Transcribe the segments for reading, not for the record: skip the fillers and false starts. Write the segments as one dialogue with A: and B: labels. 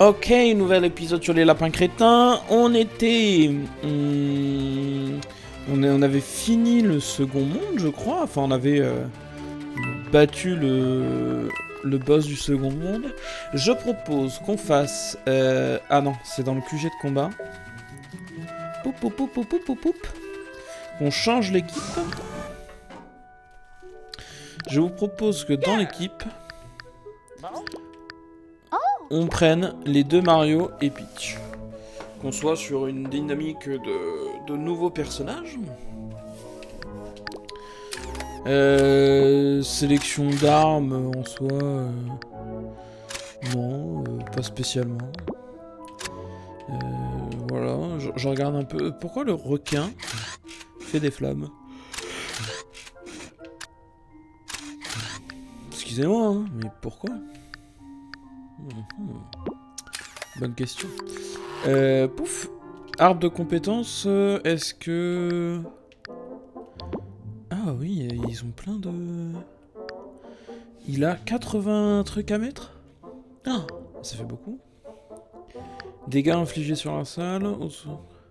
A: Ok, nouvel épisode sur les lapins crétins. On avait fini le second monde, je crois. Enfin, on avait battu le boss du second monde. Je propose qu'on fasse... Ah non, c'est dans le QG de combat. Poup, poup, poup, poup, poup, poup, poup. On change l'équipe. Je vous propose que dans l'équipe, on prenne les deux Mario et Peach. Qu'on soit sur une dynamique de nouveaux personnages. Sélection d'armes en soi, non, pas spécialement. Voilà, je regarde un peu. Pourquoi le requin fait des flammes? Excusez-moi, hein, mais pourquoi? Bonne question. Pouf. Arbre de compétences, est-ce que... Ah oui, ils ont plein de... Il a 80 trucs à mettre? Ah, ça fait beaucoup. Dégâts infligés sur la salle,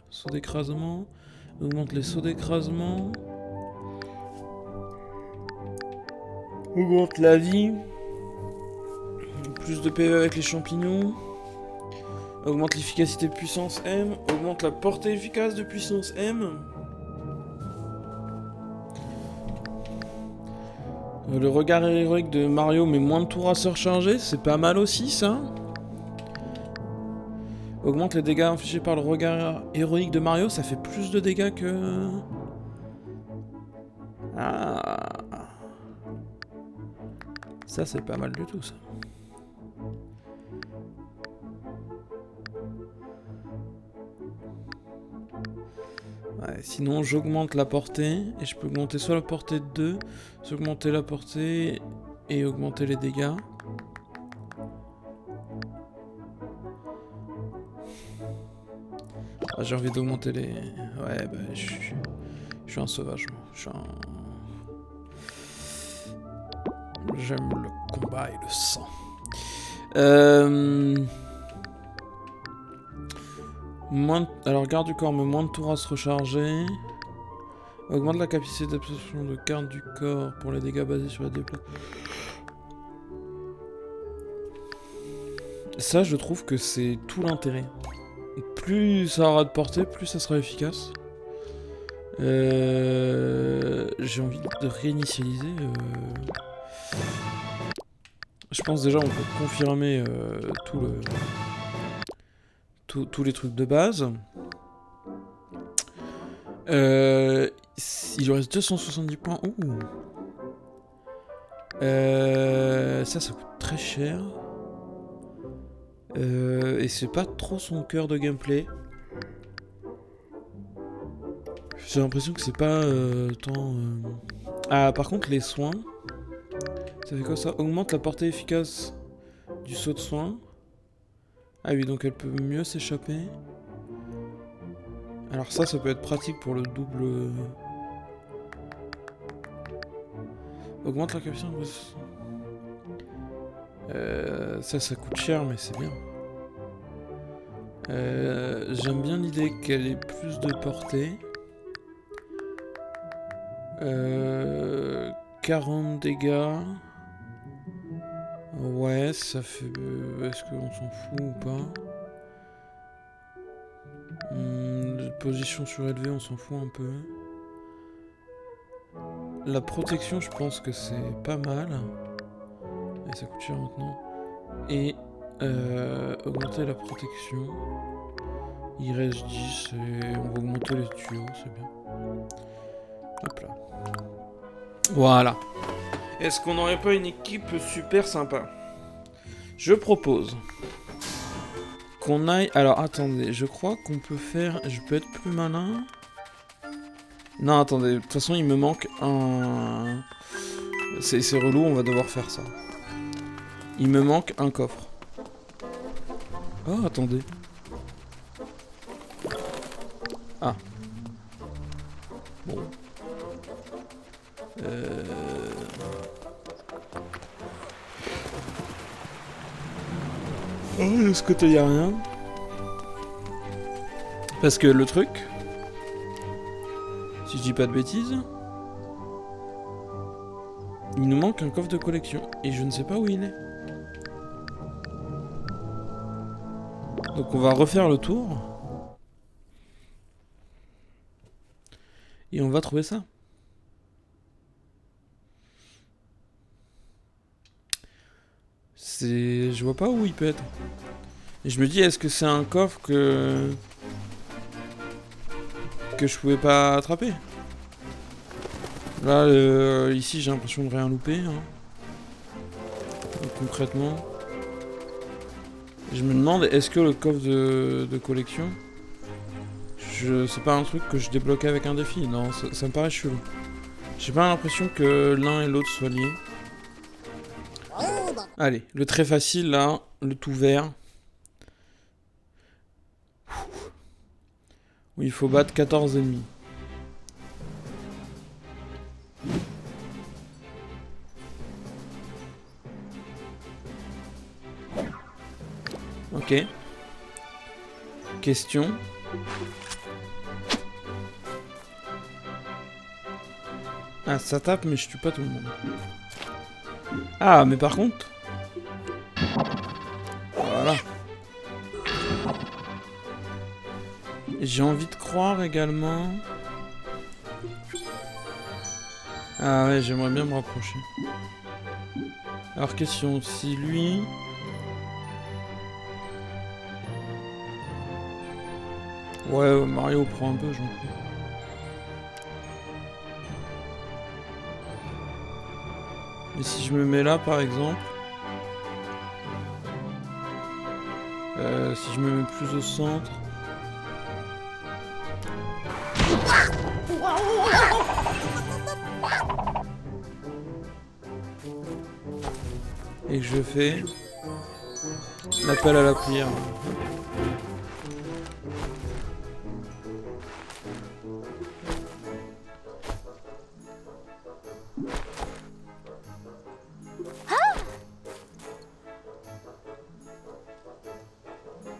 A: saut d'écrasement, augmente les sauts d'écrasement, augmente la vie, plus de PV avec les champignons, augmente l'efficacité de puissance M, augmente la portée efficace de puissance M. Le regard héroïque de Mario met moins de tours à se recharger, c'est pas mal aussi ça. Augmente les dégâts infligés par le regard héroïque de Mario, ça fait plus de dégâts que... Ah. Ça c'est pas mal du tout ça. Ouais, sinon j'augmente la portée, et je peux augmenter soit la portée de 2, soit augmenter la portée et augmenter les dégâts. Ah, j'ai envie d'augmenter les... Ouais, bah je suis un sauvage, moi. J'aime le combat et le sang. Alors garde du corps, mais moins de tours à se recharger. Augmente la capacité d'absorption de garde du corps pour les dégâts basés sur la déplacement. Ça, je trouve que c'est tout l'intérêt. Plus ça aura de portée, plus ça sera efficace. J'ai envie de réinitialiser. Je pense déjà on peut confirmer tous les trucs de base. Il lui reste 270 points. Ouh. Ça coûte très cher. Et c'est pas trop son cœur de gameplay. J'ai l'impression que c'est pas tant... Ah, par contre, les soins... Ça fait quoi ça? Augmente la portée efficace du saut de soin. Ah oui, donc elle peut mieux s'échapper. Alors ça peut être pratique pour le double... Augmente la capacité... ça coûte cher, mais c'est bien. J'aime bien l'idée qu'elle ait plus de portée. 40 dégâts. Ouais, ça fait... Est-ce qu'on s'en fout ou pas? Position surélevée, on s'en fout un peu. La protection, je pense que c'est pas mal. Et ça coûte cher maintenant. Et augmenter la protection. Il reste 10 et on va augmenter les tuyaux, c'est bien. Hop là. Voilà. Est-ce qu'on n'aurait pas une équipe super sympa? Je propose qu'on aille... Alors attendez, je crois qu'on peut faire... Je peux être plus malin. Non, attendez, de toute façon il me manque un... C'est relou, on va devoir faire ça. Il me manque un coffre. Oh, attendez. Ah. Bon. Oh, de ce côté, y a rien. Parce que le truc, si je dis pas de bêtises, il nous manque un coffre de collection. Et je ne sais pas où il est. Donc on va refaire le tour. Et on va trouver ça. Je vois pas où il peut être. Et je me dis, est-ce que c'est un coffre que je pouvais pas attraper? Là, ici, j'ai l'impression de rien louper. Hein. Donc, concrètement. Je me demande, est-ce que le coffre de collection, c'est pas un truc que je débloquais avec un défi? Non, ça me paraît chelou. J'ai pas l'impression que l'un et l'autre soient liés. Allez, le très facile là, le tout vert. Où il faut battre 14 ennemis. Ok. Question. Ah, ça tape, mais je tue pas tout le monde. Ah, mais par contre... Voilà. J'ai envie de croire également... Ah ouais, j'aimerais bien me rapprocher. Alors, question, si lui... Ouais, Mario prend un peu, j'en prie. Mais si je me mets là, par exemple... si je me mets plus au centre... Et que je fais... l'appel à la prière.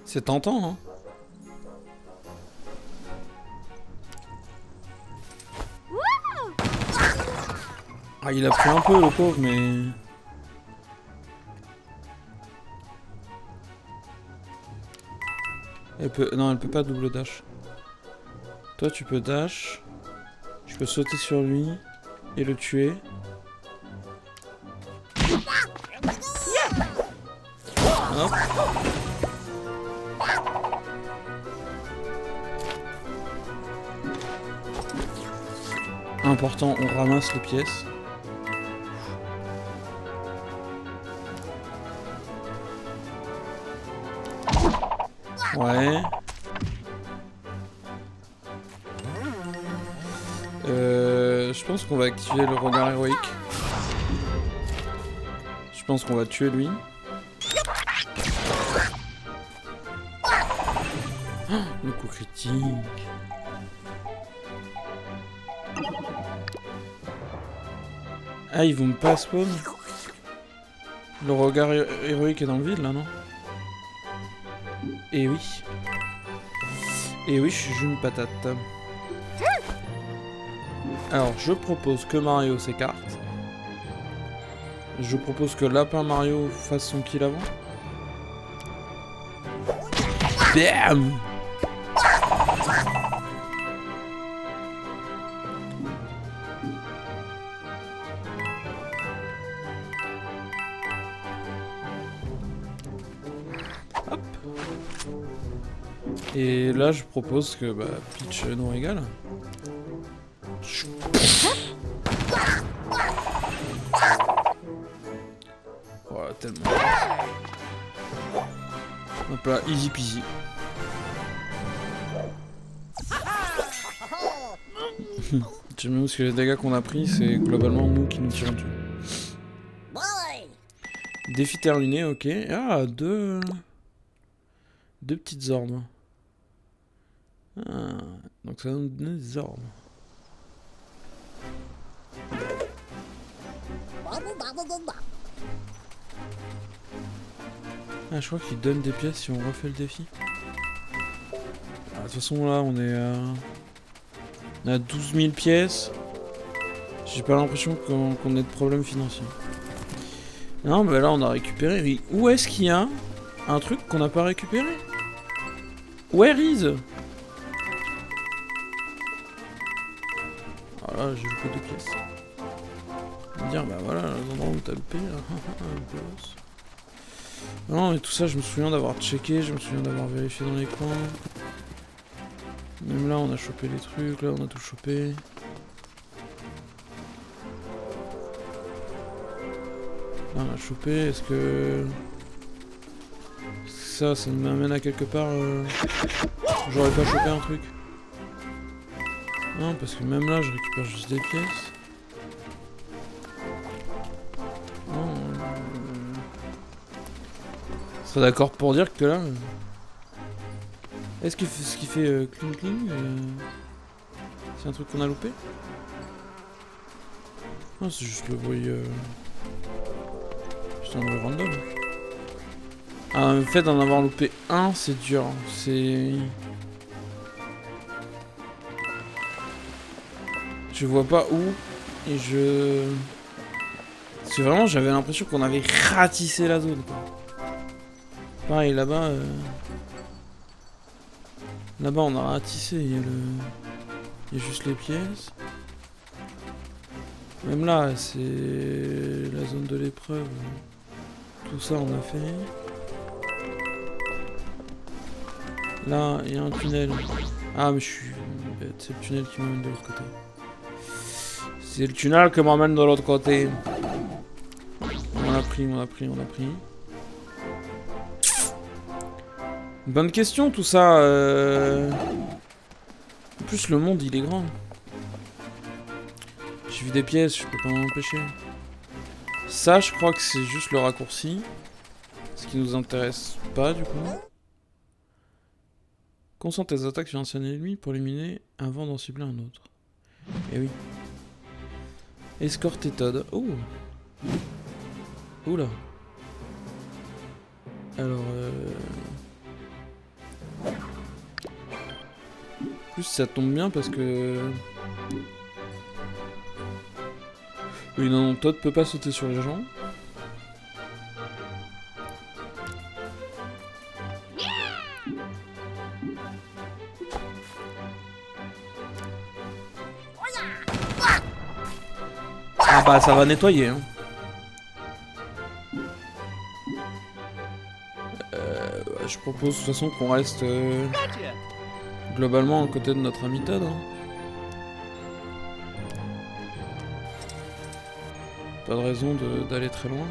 A: C'est tentant, hein. Ah, il a pris un peu, le pauvre, mais... Non, elle peut pas double dash. Toi, tu peux dash. Je peux sauter sur lui et le tuer. Hop. Important, on ramasse les pièces. Ouais. Je pense qu'on va activer le regard héroïque. Je pense qu'on va tuer lui. Oh, le coup critique. Ah, ils vont pas spawn. Le regard héroïque est dans le vide là, non? Et oui. Et oui, je suis une patate. Alors, je propose que Mario s'écarte. Je propose que Lapin Mario fasse son kill avant. Bam! Hop. Et là, je propose que Peach nous régale. Oh, tellement. Hop là, easy peasy. J'aime bien parce que les dégâts qu'on a pris, c'est globalement nous qui nous tirons dessus. Défi terminé, ok. Ah, deux petites orbes. Ah, donc ça va nous donner des orbes. Ah, je crois qu'il donne des pièces si on refait le défi. Ah, de toute façon, là, on est à 12 000 pièces. J'ai pas l'impression qu'on ait de problème financier. Non, mais là, on a récupéré. Oui. Où est-ce qu'il y a un truc qu'on n'a pas récupéré? Where is? Ah là, j'ai loupé 2 pièces. On va dire, bah voilà, les endroits où t'as loupé. Non, mais tout ça, je me souviens d'avoir checké, je me souviens d'avoir vérifié dans les coins. Même là, on a chopé les trucs, là, on a tout chopé. Là, on a chopé, est-ce que ça m'amène à quelque part j'aurais pas chopé un truc? Non, parce que même là, je récupère juste des pièces. Non, serait d'accord pour dire que là... Est-ce que ce qui fait cling cling c'est un truc qu'on a loupé? Non, c'est juste le bruit... C'est un bruit random. Ah, le fait d'en avoir loupé un, c'est dur. C'est... Je vois pas où. Et je... C'est vraiment, j'avais l'impression qu'on avait ratissé la zone, quoi. Pareil, là-bas... Là-bas, on a ratissé. Il y a juste les pièces. Même là, c'est la zone de l'épreuve. Tout ça, on a fait. Là, il y a un tunnel. Ah, mais je suis bête. C'est le tunnel qui m'amène de l'autre côté. C'est le tunnel qui m'emmène de l'autre côté. On a pris. Bonne question, tout ça. En plus, le monde, il est grand. J'ai vu des pièces, je peux pas m'en empêcher. Ça, je crois que c'est juste le raccourci. Ce qui nous intéresse pas, du coup. Concentre tes attaques sur un ancien ennemi pour l'éliminer avant d'en cibler un autre. Eh oui. Escorte Todd. Oh. Oula. Alors, en plus, ça tombe bien parce que... Oui, non, Todd peut pas sauter sur les gens. Ah bah, ça va nettoyer, hein. Je propose de toute façon qu'on reste globalement à côté de notre ami Todd. Hein. Pas de raison d'aller très loin.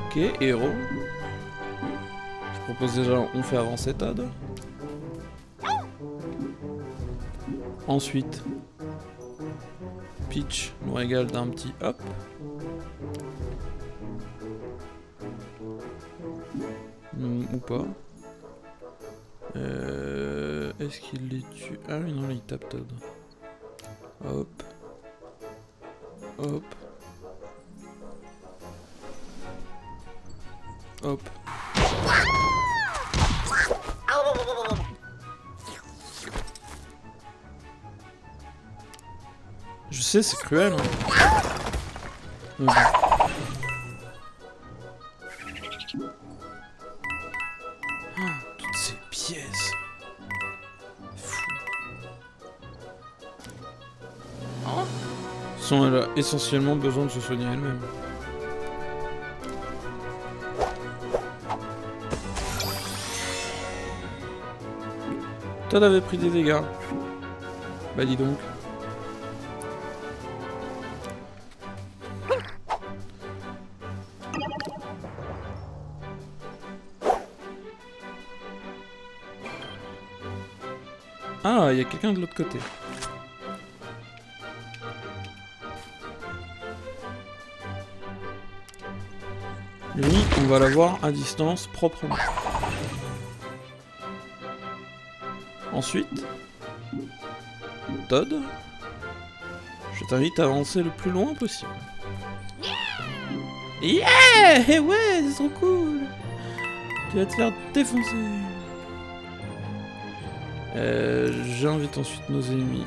A: Ok, héros. Je propose déjà, on fait avancer Todd. Ensuite, Peach nous régale d'un petit hop. Ou pas. Est-ce qu'il les tue? Ah oui, non, là il tape Todd. Hop. Hop. Hop. Je sais, c'est cruel. Hein. Mais bon. Toutes ces pièces. Fou. Elle a essentiellement besoin de se soigner elle-même. Todd avait pris des dégâts. Bah dis donc. Ah, il y a quelqu'un de l'autre côté. Lui, on va l'avoir à distance proprement. Ensuite, Todd, je t'invite à avancer le plus loin possible. Yeah! Eh ouais, c'est trop cool! Tu vas te faire défoncer. J'invite ensuite nos ennemis.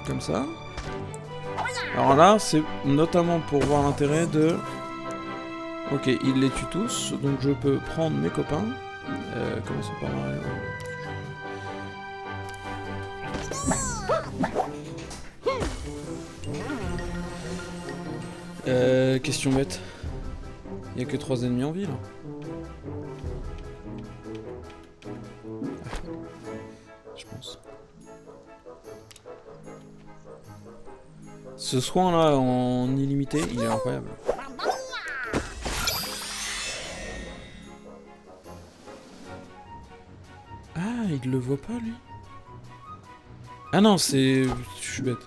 A: Comme ça. Alors là, c'est notamment pour voir l'intérêt de... Ok, il les tue tous, donc je peux prendre mes copains. Commençons par Mario. Question bête. Il y a que 3 ennemis en ville. Je pense. Ce soin là en illimité, il est incroyable. Ah, il le voit pas lui. Ah non, c'est... Je suis bête.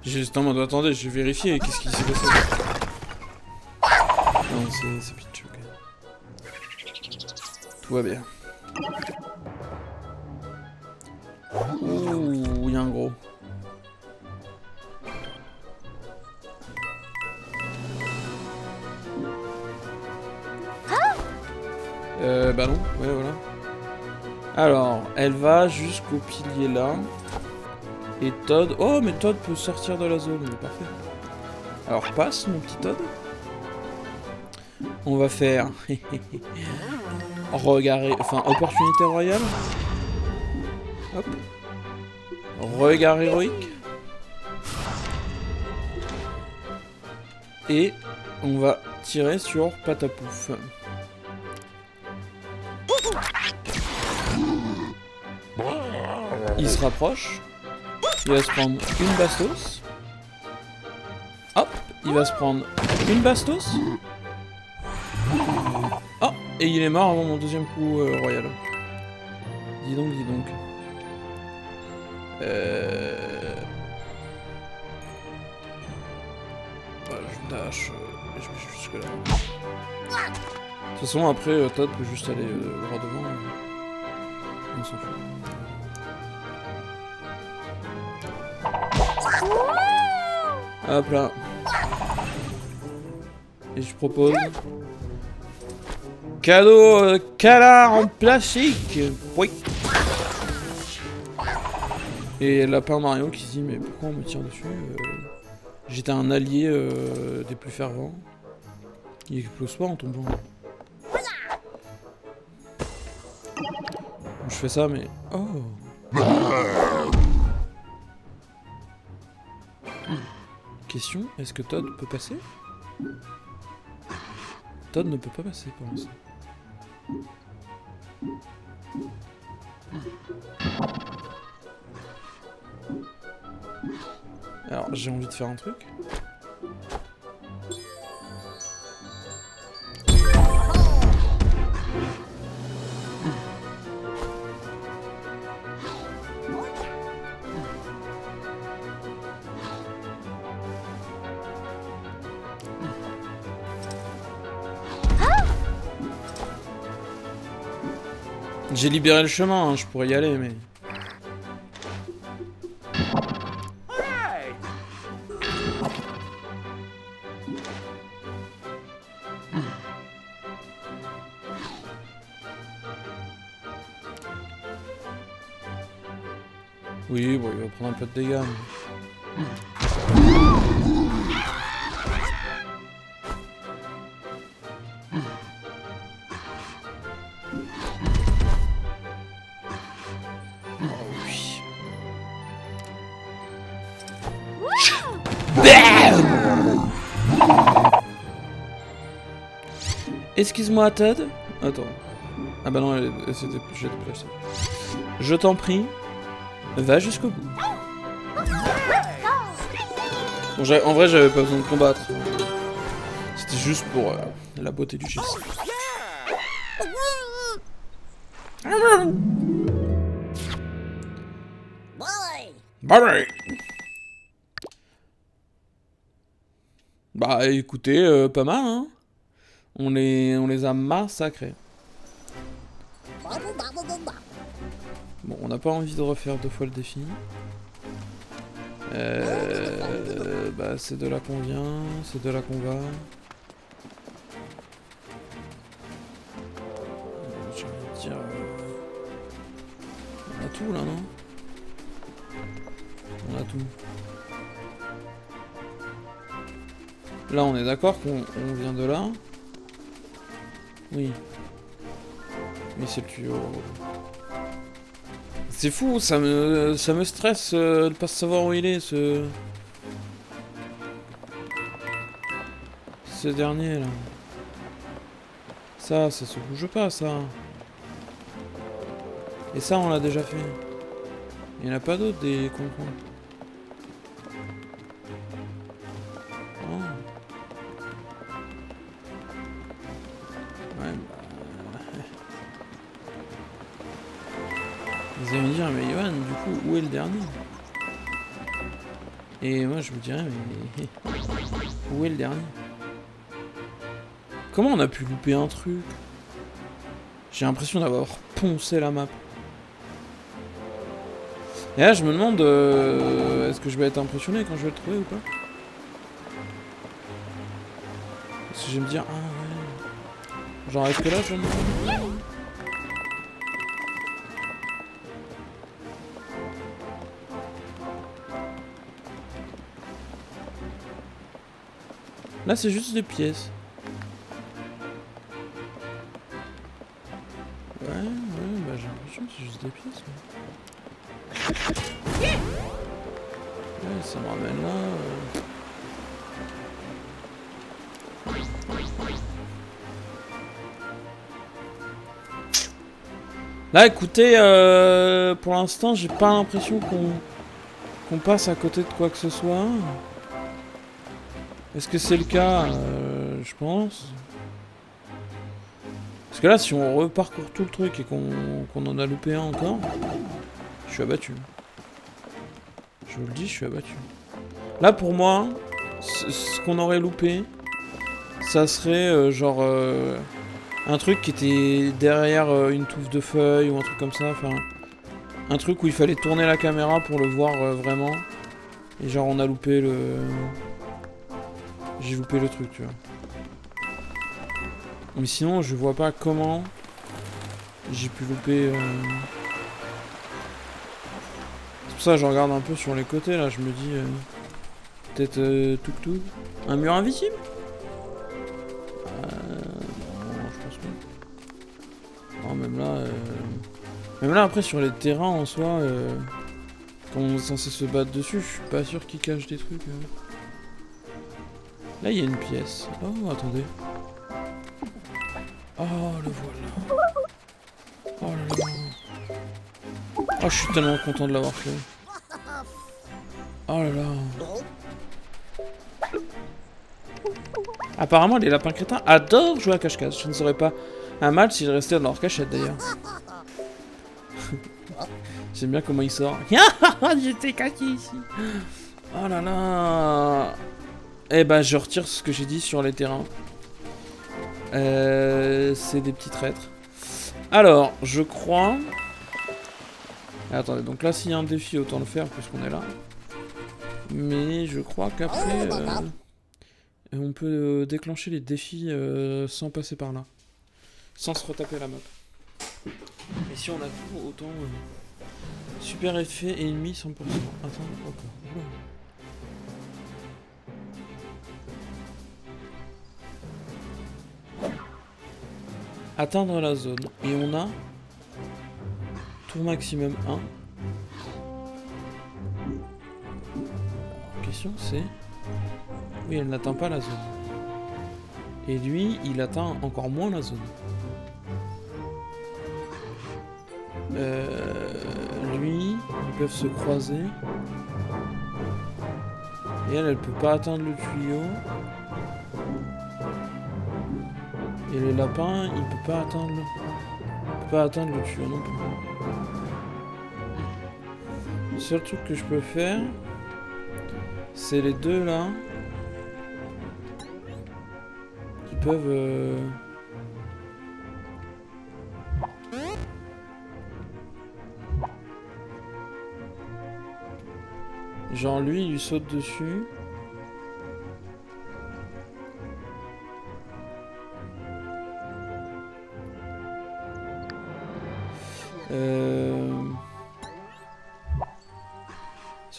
A: J'étais en mode, attendez, je vais vérifier, qu'est-ce qui s'est passé. Non, c'est Peach, ok. Tout va bien. Ouh, il y a un gros. Bah non, ouais, voilà. Alors, elle va jusqu'au pilier là. Et Todd... Oh, mais Todd peut sortir de la zone, il est parfait. Alors, passe, mon petit Todd. On va faire... Regard... Enfin, opportunité royale. Hop. Regard héroïque. Et on va tirer sur Patapouf. Il se rapproche. Il va se prendre une bastos. Hop, il va se prendre une bastos. Oh, et il est mort avant mon deuxième coup royal. Dis donc, dis donc. Voilà, je dash, et je vais jusque là. De toute façon, après, Todd peut juste aller droit devant. On s'en fout. Hop là. Et je propose... Cadeau canard en plastique. Oui. Et lapin Mario qui se dit mais pourquoi on me tire dessus j'étais un allié des plus fervents. Il explose pas en tombant. Je fais ça mais... Oh. Question, est-ce que Todd peut passer? Todd ne peut pas passer pour l'instant. Alors, j'ai envie de faire un truc. J'ai libéré le chemin, hein, je pourrais y aller, mais... Oui, bon, il va prendre un peu de dégâts. Mais... Excuse-moi, Todd. Attends. Ah bah non, c'était... Je l'ai déplacé. Je t'en prie, va jusqu'au bout. Bon, en vrai, j'avais pas besoin de combattre. C'était juste pour la beauté du geste. Bye. Bah écoutez, pas mal, hein. On les a massacrés. Bon, on n'a pas envie de refaire 2 fois le défi. Bah, c'est de là qu'on vient, c'est de là qu'on va. J'ai envie de dire... on a tout là, non? On a tout. Là, on est d'accord qu'on vient de là. Oui. Mais c'est le tuyau. C'est fou, ça me stresse de pas savoir où il est, ce dernier là. Ça se bouge pas, ça. Et ça, on l'a déjà fait. Il n'y en a pas d'autres des concours. Oh. Ouais, bah... Vous allez me dire, mais Yohan, du coup, où est le dernier? Et moi, je vous dirais, mais... où est le dernier? Comment on a pu louper un truc? J'ai l'impression d'avoir poncé la map. Et là, je me demande, est-ce que je vais être impressionné quand je vais le trouver ou pas? Parce que je vais me dire, ah ouais... Genre, est-ce que là, je... Là, c'est juste des pièces. Ouais, bah j'ai l'impression que c'est juste des pièces. Ouais, ça me ramène là. Là, écoutez, pour l'instant, j'ai pas l'impression qu'on passe à côté de quoi que ce soit. Est-ce que c'est le cas? Je pense. Parce que là, si on reparcourt tout le truc et qu'on en a loupé un encore, je suis abattu. Je vous le dis, je suis abattu. Là, pour moi, ce qu'on aurait loupé, ça serait genre un truc qui était derrière une touffe de feuilles ou un truc comme ça. Enfin, un truc où il fallait tourner la caméra pour le voir vraiment. Et genre, on a loupé le... J'ai loupé le truc, tu vois. Mais sinon, je vois pas comment j'ai pu louper... C'est pour ça que je regarde un peu sur les côtés, là. Je me dis... peut-être tout. Un mur invisible? Non, je pense pas. Non, même là... Même là, après, sur les terrains, en soi... quand on est censé se battre dessus, je suis pas sûr qu'ils cachent des trucs. Là, il y a une pièce. Oh, attendez. Oh, le voilà. Oh là là. Oh, je suis tellement content de l'avoir fait. Oh là là. Apparemment, les lapins crétins adorent jouer à cache-cache. Je ne serais pas un mal s'ils restaient dans leur cachette, d'ailleurs. J'aime bien comment il sort. J'étais caché ici. Oh là là. Eh ben, je retire ce que j'ai dit sur les terrains. C'est des petits traîtres. Alors, je crois... Attendez, donc là, s'il y a un défi, autant le faire puisqu'on est là. Mais je crois qu'après, on peut déclencher les défis sans passer par là. Sans se retaper la map. Et si on a tout, autant... super effet et ennemi 100%. Attends, encore. Oula. Atteindre la zone. Et on a... tour maximum 1. La question c'est... Oui, elle n'atteint pas la zone. Et lui, il atteint encore moins la zone. Lui, ils peuvent se croiser. Et elle peut pas atteindre le tuyau. Et les lapins, il peut pas atteindre le tuyau non plus. Le seul truc que je peux faire, c'est les deux là qui peuvent Genre lui, il lui saute dessus.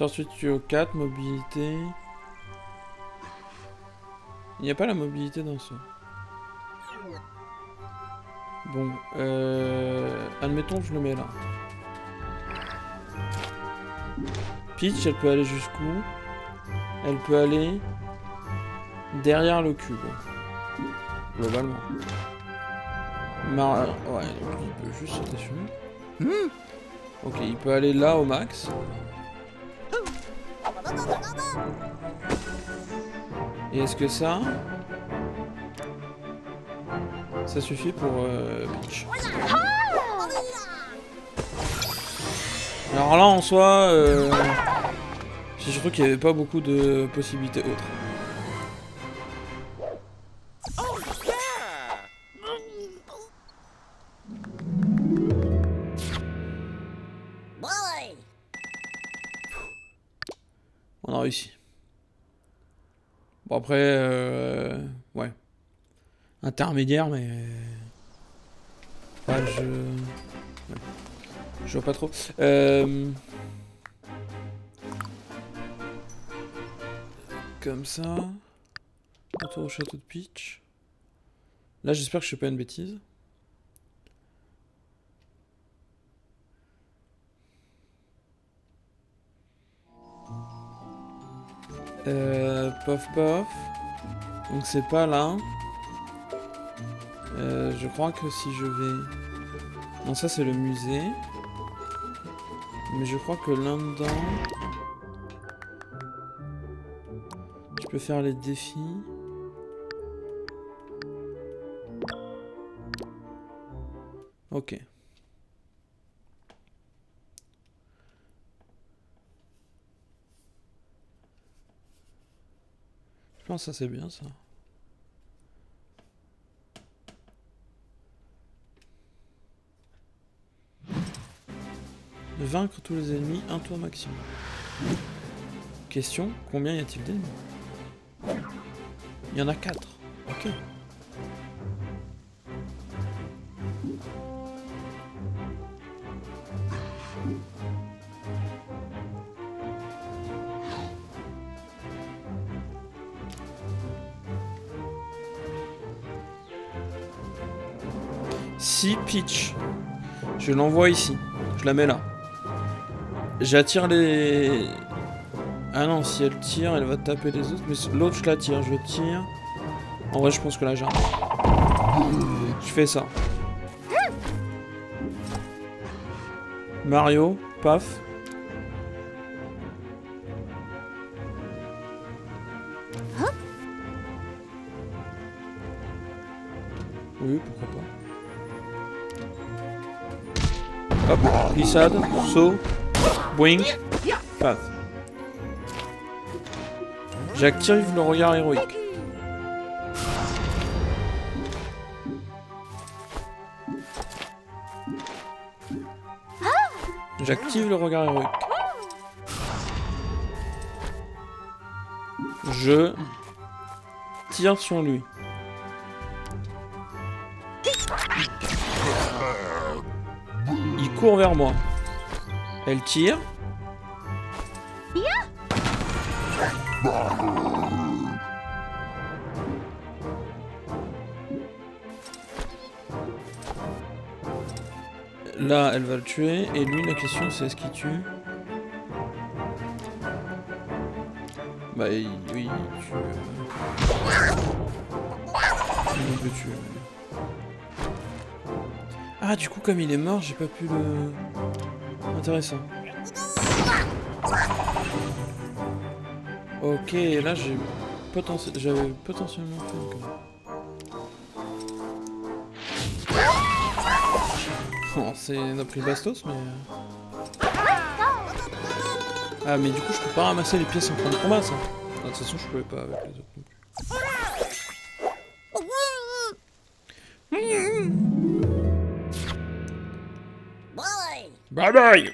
A: Ensuite tu es au 4, mobilité. Il n'y a pas la mobilité dans ça. Bon, admettons je le mets là. Peach, elle peut aller jusqu'où? Elle peut aller derrière le cube. Globalement. Ouais, il peut juste sauter dessus. Ok, il peut aller là au max. Et est-ce que ça suffit pour Peach? Alors là, en soi, je trouve qu'il n'y avait pas beaucoup de possibilités autres. On a réussi. Bon après, ouais. Intermédiaire, mais... Ouais, ouais. Je vois pas trop. Comme ça. Retour au château de Peach. Là, j'espère que je fais pas une bêtise. Pof pof. Donc c'est pas là. Je crois que si je vais... Non, ça c'est le musée. Mais je crois que là-dedans... Je peux faire les défis. Ok. Je pense que ça c'est bien ça. Vaincre tous les ennemis, un tour maximum. Question, combien y a-t-il d'ennemis? Il y en a 4. Ok. Si Peach, je l'envoie ici, je la mets là. J'attire les... Ah non, si elle tire, elle va taper les autres. Mais l'autre, je la tire, je tire. En vrai, je pense que là, j'ai... Je fais ça. Mario, paf. Oui, pourquoi pas. Hop, glissade, saut, wink, paf. J'active le regard héroïque. J'active le regard héroïque. Je tire sur lui. Il court vers moi. Elle tire. Là, elle va le tuer. Et lui, la question, c'est est-ce qu'il tue? Bah, oui, il tue. Il peut tuer. Ah, du coup, comme il est mort, j'ai pas pu le... Intéressant. Ok, là, j'avais potentiellement fait un coup. Oh, c'est notre prix Bastos, mais... Ah, mais du coup, je peux pas ramasser les pièces en fin de combat, ça. De toute façon, je pouvais pas avec les autres non plus. Bye bye.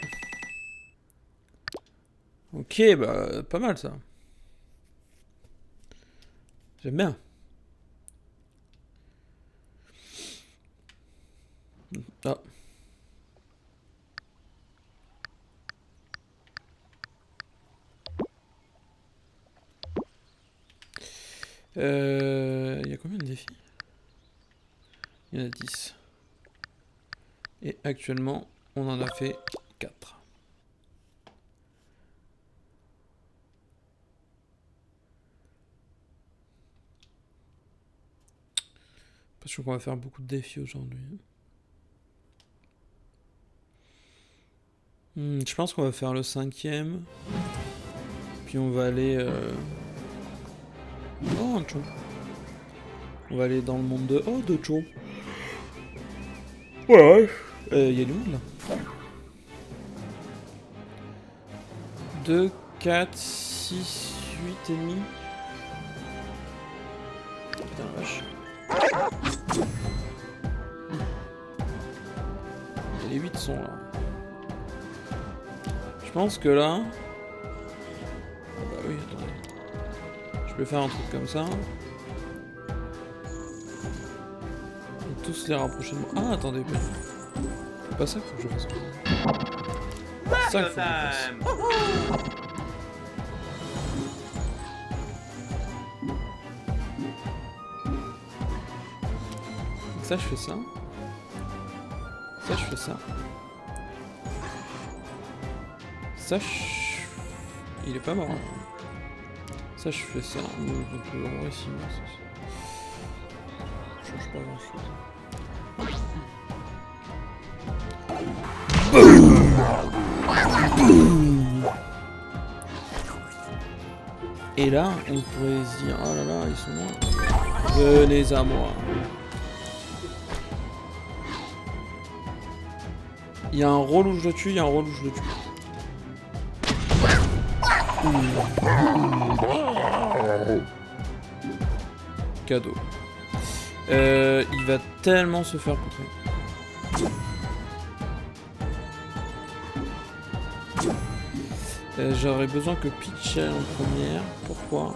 A: Ok, bah, pas mal ça. J'aime bien. Ah. Il y a combien de défis? Il y en a 10. Et actuellement, on en a fait 4. Parce qu'on va faire beaucoup de défis aujourd'hui. Je pense qu'on va faire le 5e. Puis on va aller... Oh, un chou. On va aller dans le monde de... Oh, de chou. Ouais. Il y a du monde là. 2, 4, 6, 8 ennemis. Putain, vache. Et les 8 sont là. Je pense que là... Ah bah oui, attendez. Je peux faire un truc comme ça. Et tous les rapprocher de moi. Ah, attendez. C'est pas ça qu'il faut que je fasse. C'est ça qu'il faut que je fasse. Donc ça, je fais ça. Ça, je fais ça. Ça, il est pas mort. Hein. Ça, je fais ça. Donc, en vrai, si, ça change pas grand chose. Et là, on pourrait se dire, oh là là, ils sont loin. Venez à moi. Il y a un rôle où je le tue, il y a un rôle où je le tue. Cadeau. Il va tellement se faire poutrer. J'aurais besoin que Peach aille en première. Pourquoi?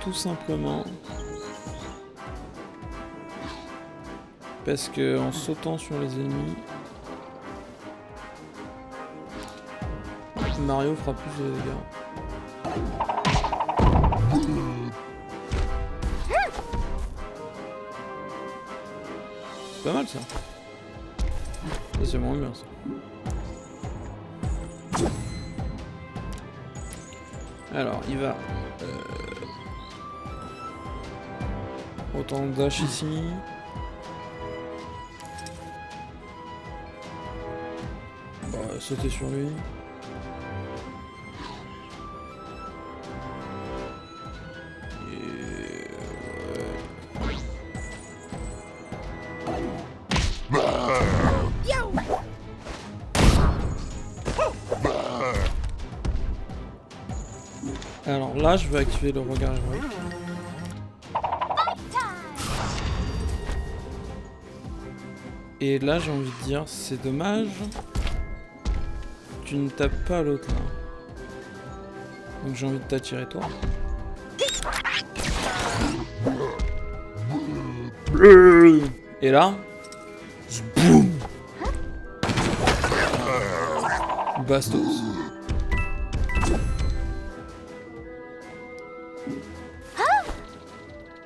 A: Tout simplement parce que en sautant sur les ennemis, Mario fera plus de dégâts. C'est pas mal ça. Ça c'est moins bien ça. Alors il va autant de dash ici. Bah sauter sur lui. Alors là, je vais activer le regard héroïque. Et là, j'ai envie de dire, c'est dommage. Tu ne tapes pas l'autre là. Donc j'ai envie de t'attirer toi. Et là, boum. Bastos.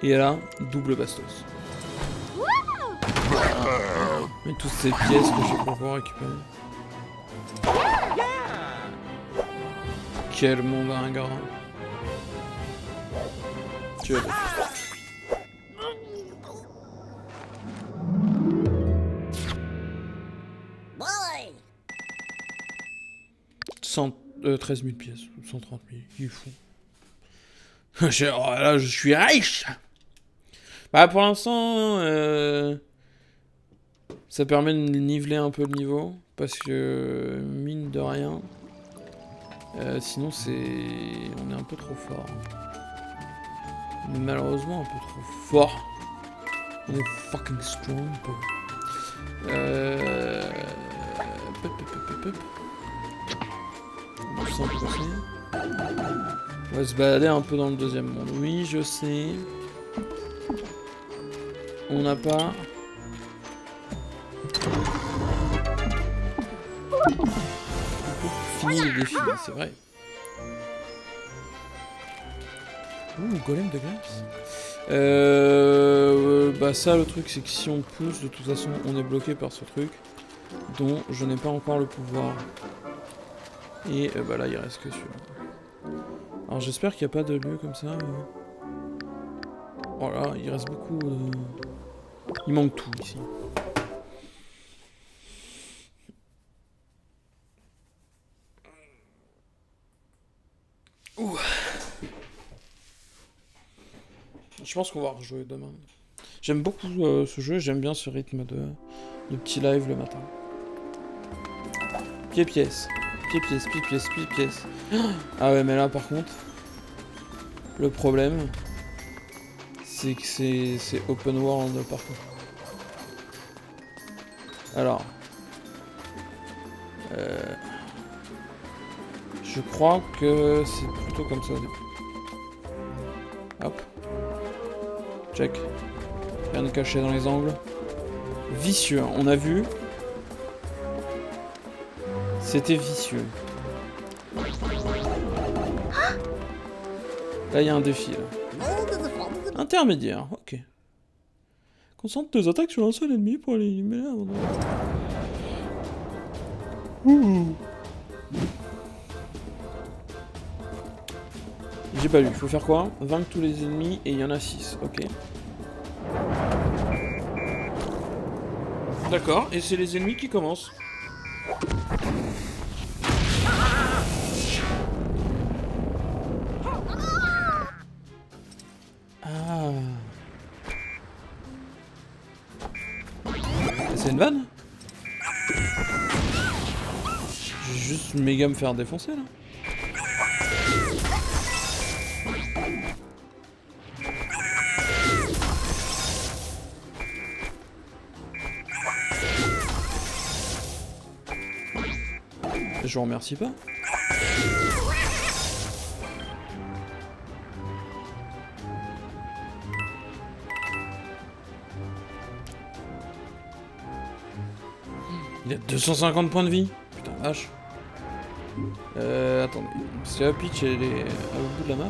A: Et là, double bastos. Mais toutes ces pièces que je vais pouvoir récupérer. Quel monde ingrat. Tu es 13 000 pièces, 130 000, il est fou. Là, je suis riche. Bah, pour l'instant, ça permet de niveler un peu le niveau, parce que, mine de rien, sinon on est un peu trop fort. On est malheureusement un peu trop fort. On est fucking strong, ça on peut passer. On va se balader un peu dans le deuxième monde. Oui, je sais. On n'a pas... Fini les défis, c'est vrai. Ouh, golem de glace. Bah ça, le truc, c'est que si on pousse, de toute façon, on est bloqué par ce truc, dont je n'ai pas encore le pouvoir. Et bah là, il reste que celui-là. Alors j'espère qu'il n'y a pas de lieu comme ça. Voilà, il reste beaucoup de... Il manque tout ici. Ouh. Je pense qu'on va rejouer demain. J'aime beaucoup ce jeu, j'aime bien ce rythme de petit live le matin. Pied-pièce. Pied-pièce, pied-pièce, pied-pièce. Ah ouais, mais là par contre, le problème, c'est que c'est open world partout. Alors, je crois que c'est plutôt comme ça au début. Hop. Check. Rien de caché dans les angles. Vicieux, on a vu. C'était vicieux. Là, il y a un défi, là. Intermédiaire, ok. Concentre tes attaques sur un seul ennemi pour l'éliminer avant de... J'ai pas lu, il faut faire quoi? Vaincre tous les ennemis et il y en a 6, ok. D'accord, et c'est les ennemis qui commencent. Ah. C'est une vanne? Je vais juste méga me faire défoncer là. Je vous remercie pas. Il y a 250 points de vie. Putain, vache. Attendez. Parce que la pitch, elle est au bout de la map.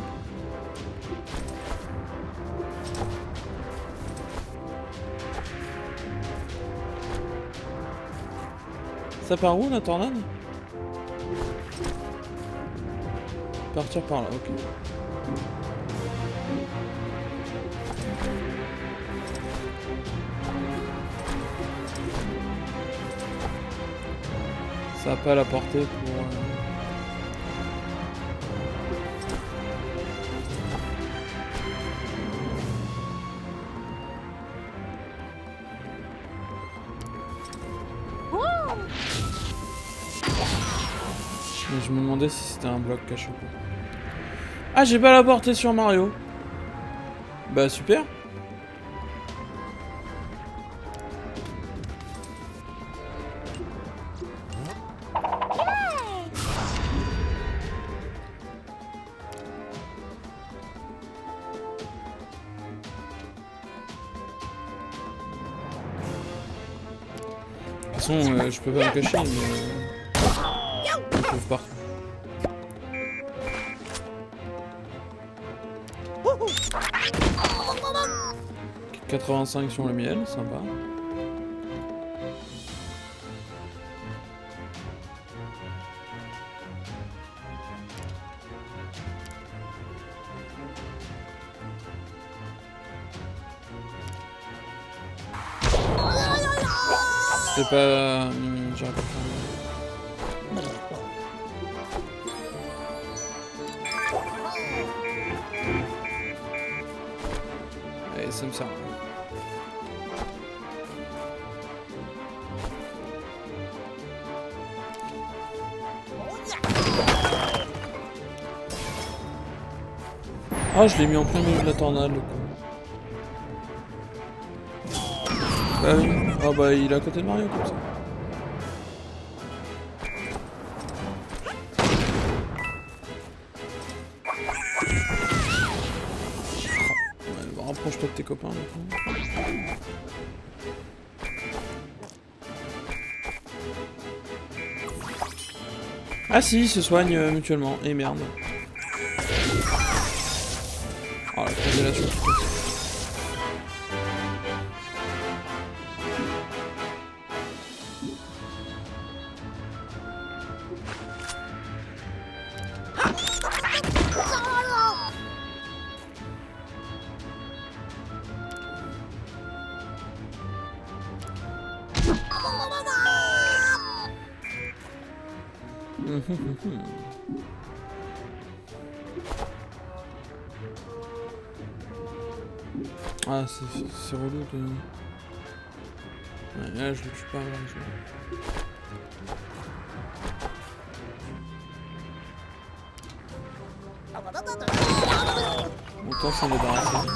A: Ça part où, la tornade? Partir par là, ok. Ça n'a pas la portée pour... Mais je me demandais si c'était un bloc caché ou pas. Ah, j'ai pas la portée sur Mario. Bah super. De toute façon, je peux pas me cacher, mais... je trouve partout. 85 sur le miel, sympa. C'est pas... j'aurais pas fait... Allez, ça me sert. Ah, je l'ai mis en plein milieu de la tornade, le coup. Bah oui. Ah bah, il est à côté de Mario, comme ça. Rapproche-toi de tes copains maintenant. Ah si, ils se soignent mutuellement. Et merde. Oh la congélation. Ah, c'est relou de... Ouais, là, je le tue pas, malheureusement. Autant s'en débarrasser.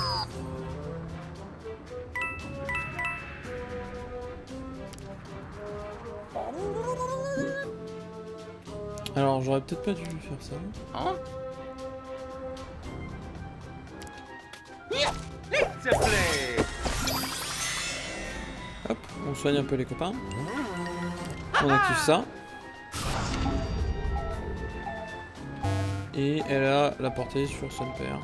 A: Alors, j'aurais peut-être pas dû faire ça.
B: Hein?
A: Hop, on soigne un peu les copains. On active ça. Et elle a la portée sur son père.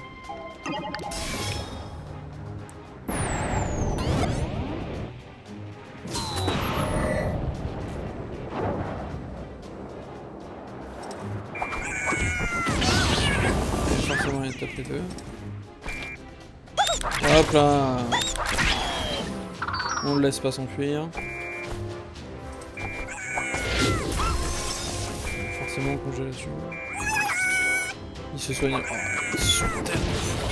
A: Et forcément il tape les deux. Hop là. On le laisse pas s'enfuir. Forcément congélation. Il se soigne. Oh, ils sont tellement forts.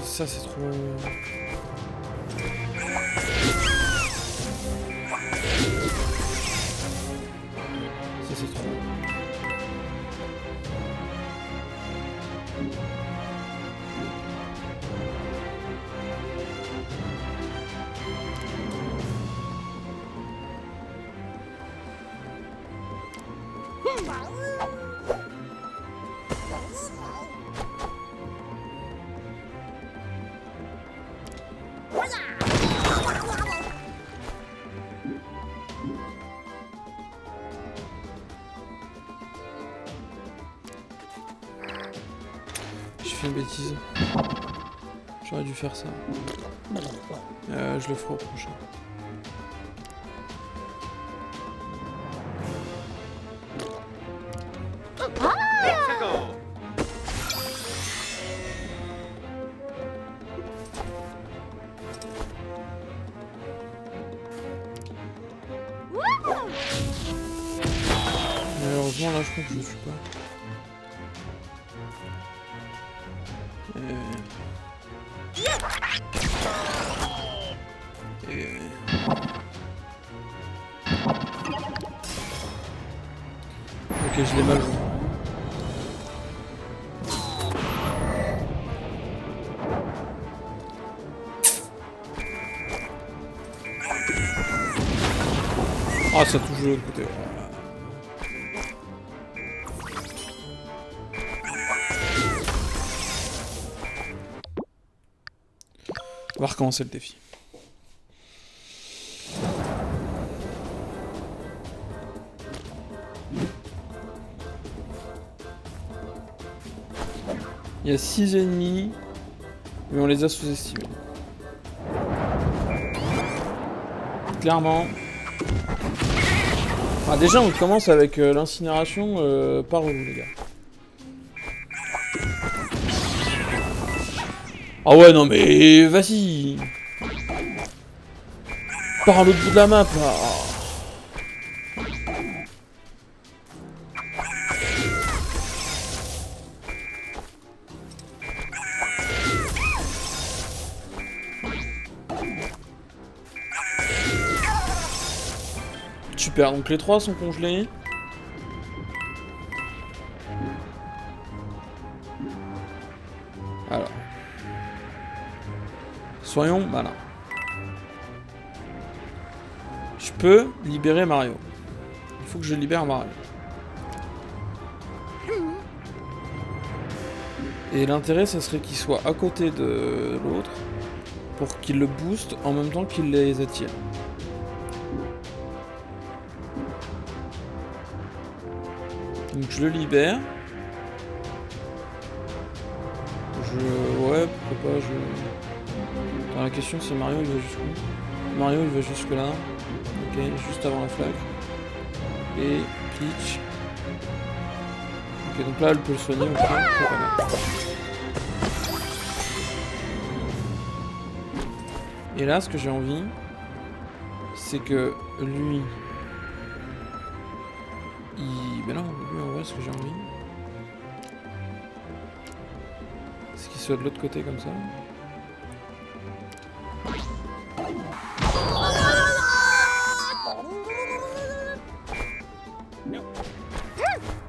A: Ça c'est trop... Ça c'est trop... J'ai fait une bêtise. J'aurais dû faire ça. Je le ferai au prochain. Malheureusement là je crois que je suis pas. Ok, je l'ai mal joué. Ah, ça touche de l'autre côté. On va recommencer le défi. Il y a 6 ennemis, mais on les a sous-estimés. Clairement. Ah, déjà, on commence avec l'incinération, pas relou, les gars. Ah ouais, non mais vas-y. Par à l'autre bout de la map, là. Super, donc les 3 sont congelés. Alors. Soyons malins. Je peux libérer Mario. Il faut que je libère Mario. Et l'intérêt, ça serait qu'il soit à côté de l'autre pour qu'il le booste en même temps qu'il les attire. Donc je le libère. Ouais, pourquoi pas, Attends, la question c'est Mario il va jusqu'où? Mario il va jusque là. Ok, juste avant la flaque. Et Peach. Ok, donc là elle peut le soigner, ok, c'est pas mal. Et là ce que j'ai envie, c'est que lui... Ben non, lui en vrai ce que j'ai envie, c'est qu'il soit de l'autre côté comme ça.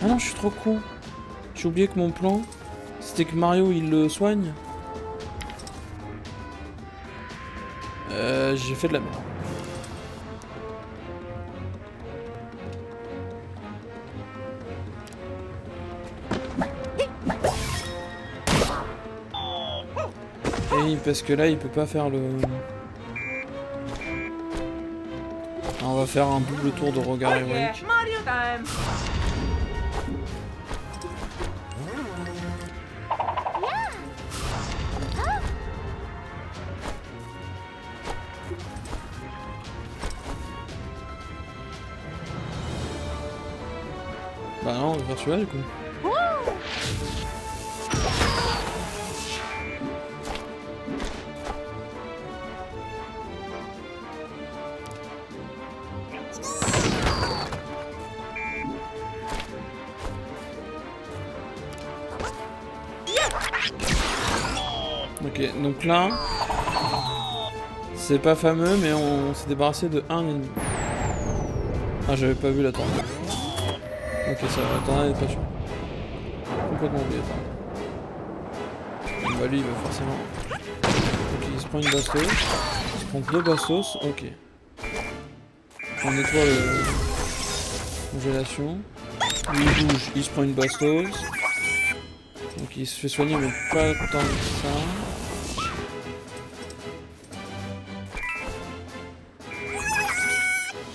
A: Ah non, je suis trop con. J'ai oublié que mon plan, c'était que Mario il le soigne. J'ai fait de la merde. Et parce que là il peut pas faire le... On va faire un double tour de regard héroïque. Bah non, on va faire celui-là du coup. Ok, donc là, c'est pas fameux, mais on s'est débarrassé de un ennemi. Ah, j'avais pas vu la tornade. Ok, ça va, la tornade est pas sûre. Complètement oublié, attends. Bah lui, il va forcément... Ok, il se prend une bastos. Il se prend deux bastos, ok. On nettoie le... Congélation. Lui, il bouge, il se prend une bastos. Donc il se fait soigner, mais pas tant que ça.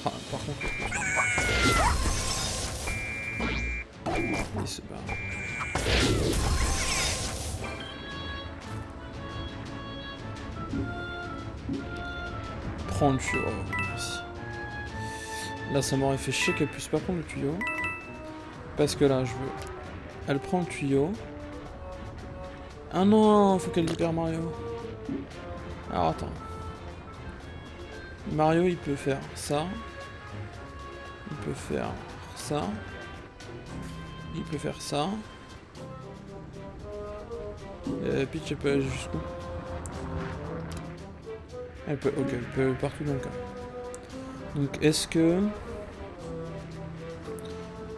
A: Ah, par contre... Il se barre. Prends le tuyau. Oh, merci. Là, ça m'aurait fait chier qu'elle puisse pas prendre le tuyau. Parce que là, je veux... Elle prend le tuyau. Ah non, faut qu'elle libère Mario. Alors attends. Mario, il peut faire ça. Il peut faire ça. Il peut faire ça. Peach, elle peut aller jusqu'où? Elle peut, ok, elle peut partout dans le cas. Donc est-ce que... De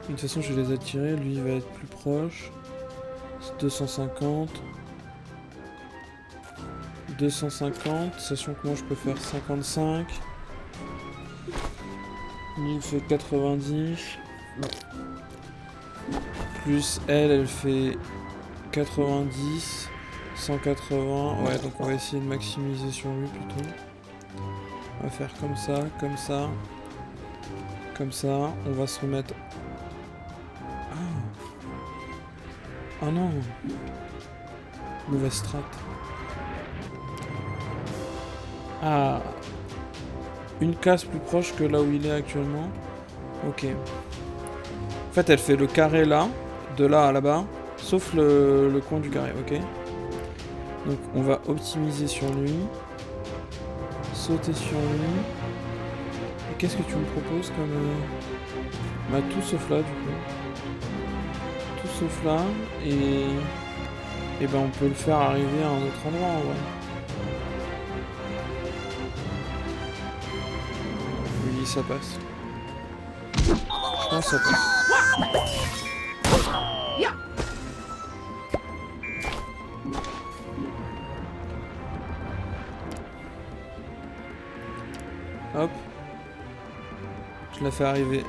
A: toute façon, je vais les attirer. Lui, il va être plus proche. 250. 250, sachant que moi je peux faire 55. Lui il fait 90. Plus elle fait 90. 180. Ouais, donc on va essayer de maximiser sur lui plutôt. On va faire comme ça, comme ça. Comme ça. On va se remettre... Ah, ah non. Mauvaise strat. Ah, une case plus proche que là où il est actuellement. Ok. En fait, elle fait le carré là, de là à là-bas, sauf le coin du carré, ok. Donc, on va optimiser sur lui. Sauter sur lui. Et qu'est-ce que tu me proposes comme... Bah, tout sauf là, du coup. Tout sauf là, et ben, on peut le faire arriver à un autre endroit, en vrai. Oui, ça passe. Je pense que ça passe. Hop. Je la fais arriver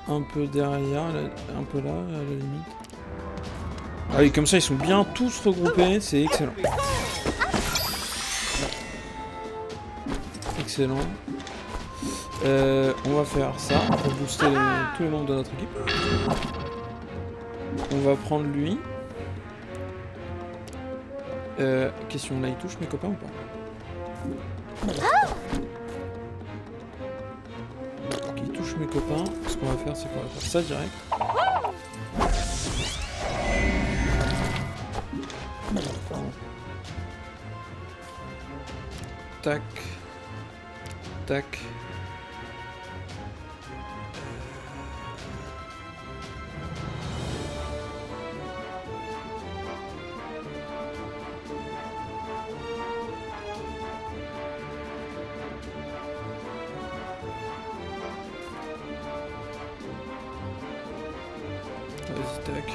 A: un peu derrière, un peu là, à la limite. Ah oui, comme ça ils sont bien tous regroupés, c'est excellent. Excellent. On va faire ça pour booster tous les membres de notre équipe. On va prendre lui. Question, là il touche mes copains ou pas? Il touche mes copains. Ce qu'on va faire, c'est qu'on va faire ça direct. Tac. Tac. Vas-y, tac.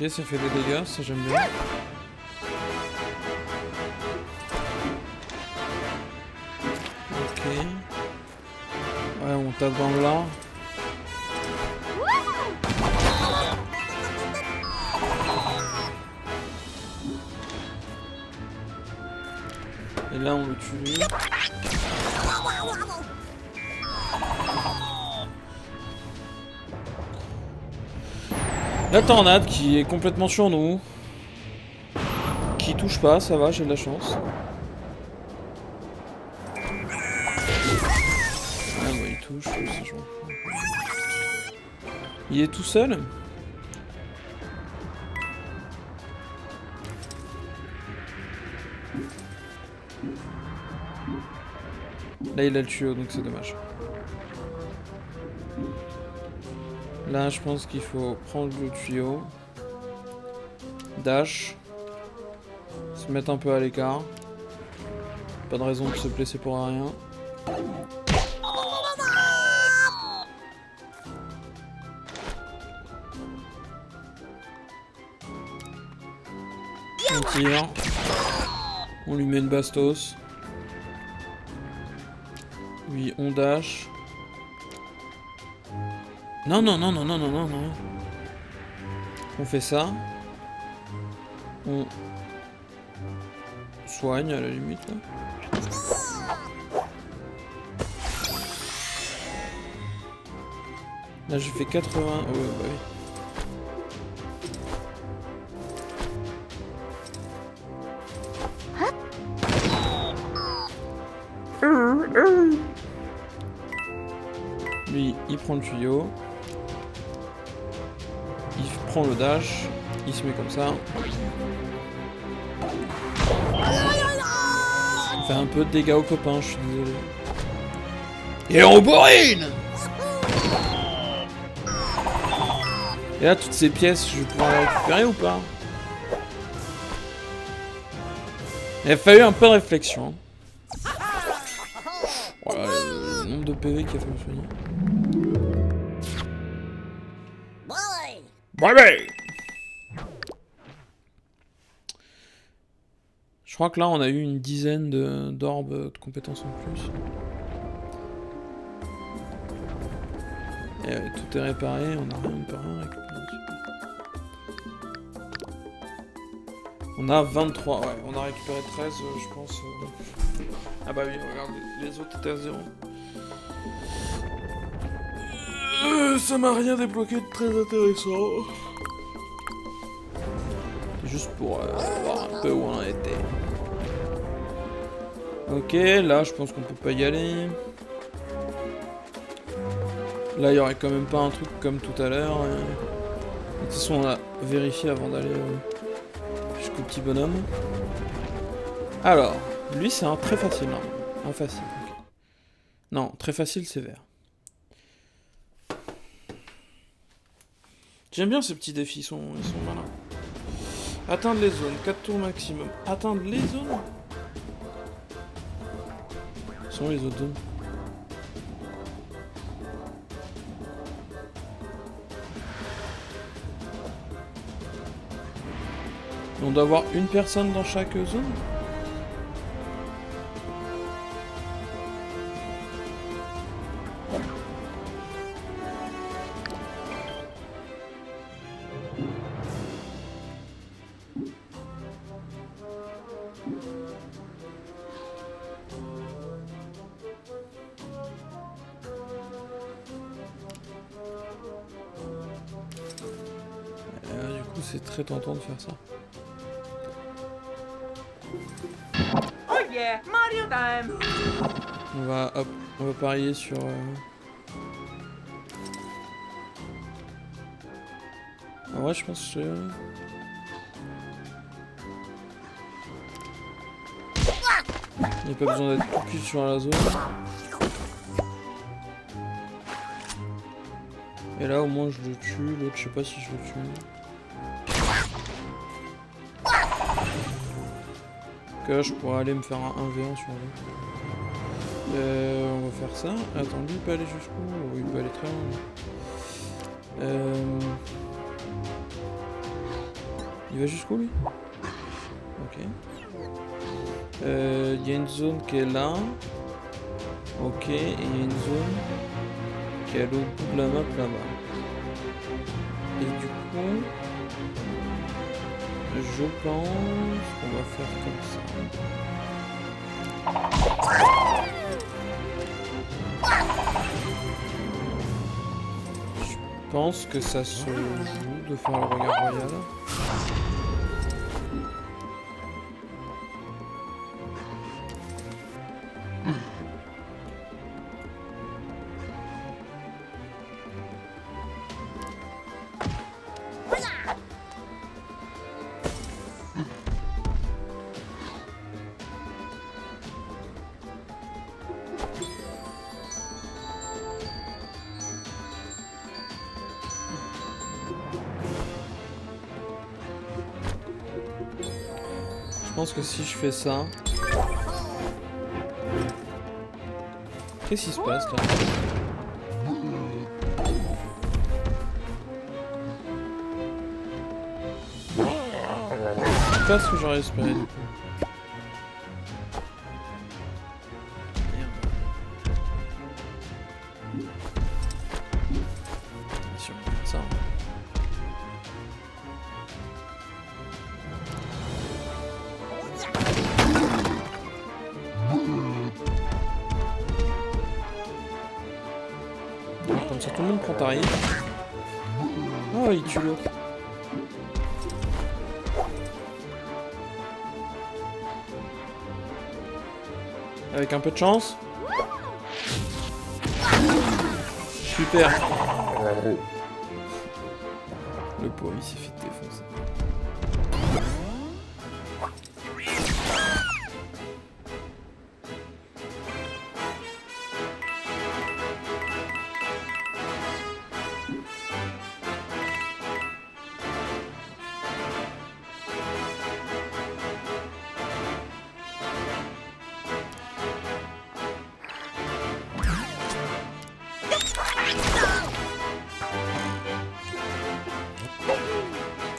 A: Ok, ça fait des dégâts, ça j'aime bien. Ok. Ouais, on tape dans le lard. Et là on le tue lui. La tornade qui est complètement sur nous. Qui touche pas, ça va, j'ai de la chance. Ah ouais, il touche, c'est gentil. Il est tout seul? Là il a le tuyau, donc c'est dommage. Là je pense qu'il faut prendre le tuyau. Dash. Se mettre un peu à l'écart. Pas de raison de se blesser pour rien. On tire. On lui met une bastos. Oui, on dash. Non, non, non, non, non, non, non, non. On fait ça. On soigne à la limite. Là. Là, j'ai fait 80. Oh, ouais, bah oui. Lui, il prend le tuyau. Il prend le dash. Il se met comme ça. Il fait un peu de dégâts aux copains, je suis désolé. Et on bourrine! Et là, toutes ces pièces, je vais pouvoir les récupérer ou pas? Il a fallu un peu de réflexion. Voilà, le nombre de PV qu'il a fallu soigner. Bye. Je crois que là, on a eu une dizaine d'orbes de compétences en plus. Et tout est réparé, on ne peut rien récupérer. On a 23, ouais, on a récupéré 13, je pense. Ah bah oui, regarde, les autres étaient à 0. Ça m'a rien débloqué de très intéressant. Juste pour voir un peu où on en était. Ok, là je pense qu'on peut pas y aller. Là il y aurait quand même pas un truc comme tout à l'heure. De toute façon on a vérifié avant d'aller jusqu'au petit bonhomme. Alors, lui c'est un très facile, non? Un facile, ok. Non, très facile c'est vert. J'aime bien ces petits défis, ils sont malins. Atteindre les zones, 4 tours maximum. Atteindre les zones? sont où les autres zones? On doit avoir une personne dans chaque zone? Du coup, c'est très tentant de faire ça.
B: Oh yeah, Mario time!
A: Hop, on va parier sur... En vrai, je pense que... Il n'y a pas besoin d'être tout cul sur la zone. Et là, au moins, je le tue. L'autre, je sais pas si je le tue. Donc là, je pourrais aller me faire un 1v1 sur lui. On va faire ça. Attends, lui, il peut aller jusqu'où? Oh, il peut aller très loin. Il va jusqu'où, lui? Ok. Il y a une zone qui est là. Ok, et il y a une zone qui est à l'autre bout de la map là-bas. Et du coup, je pense qu'on va faire comme ça. Je pense que ça se joue de faire le regard royal. Je pense que si je fais ça... Qu'est-ce qui se passe là? C'est pas ce que j'aurais espéré du coup. Bien sûr, ça. Comme ça tout le monde prend tarif. Oh, il tue l'autre. Avec un peu de chance. Super. Le pauvre il s'est fait défoncer.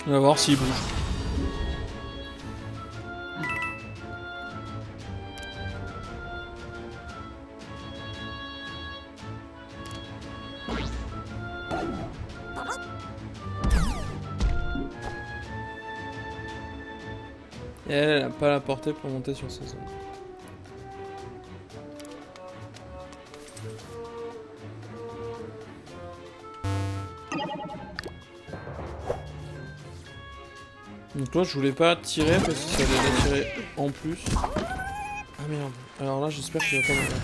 A: On va voir s'il bouge. Et elle n'a pas la portée pour monter sur sa zone. Donc toi je voulais pas tirer parce que ça allait la tirer en plus. Ah merde. Alors là j'espère qu'il va pas m'entendre.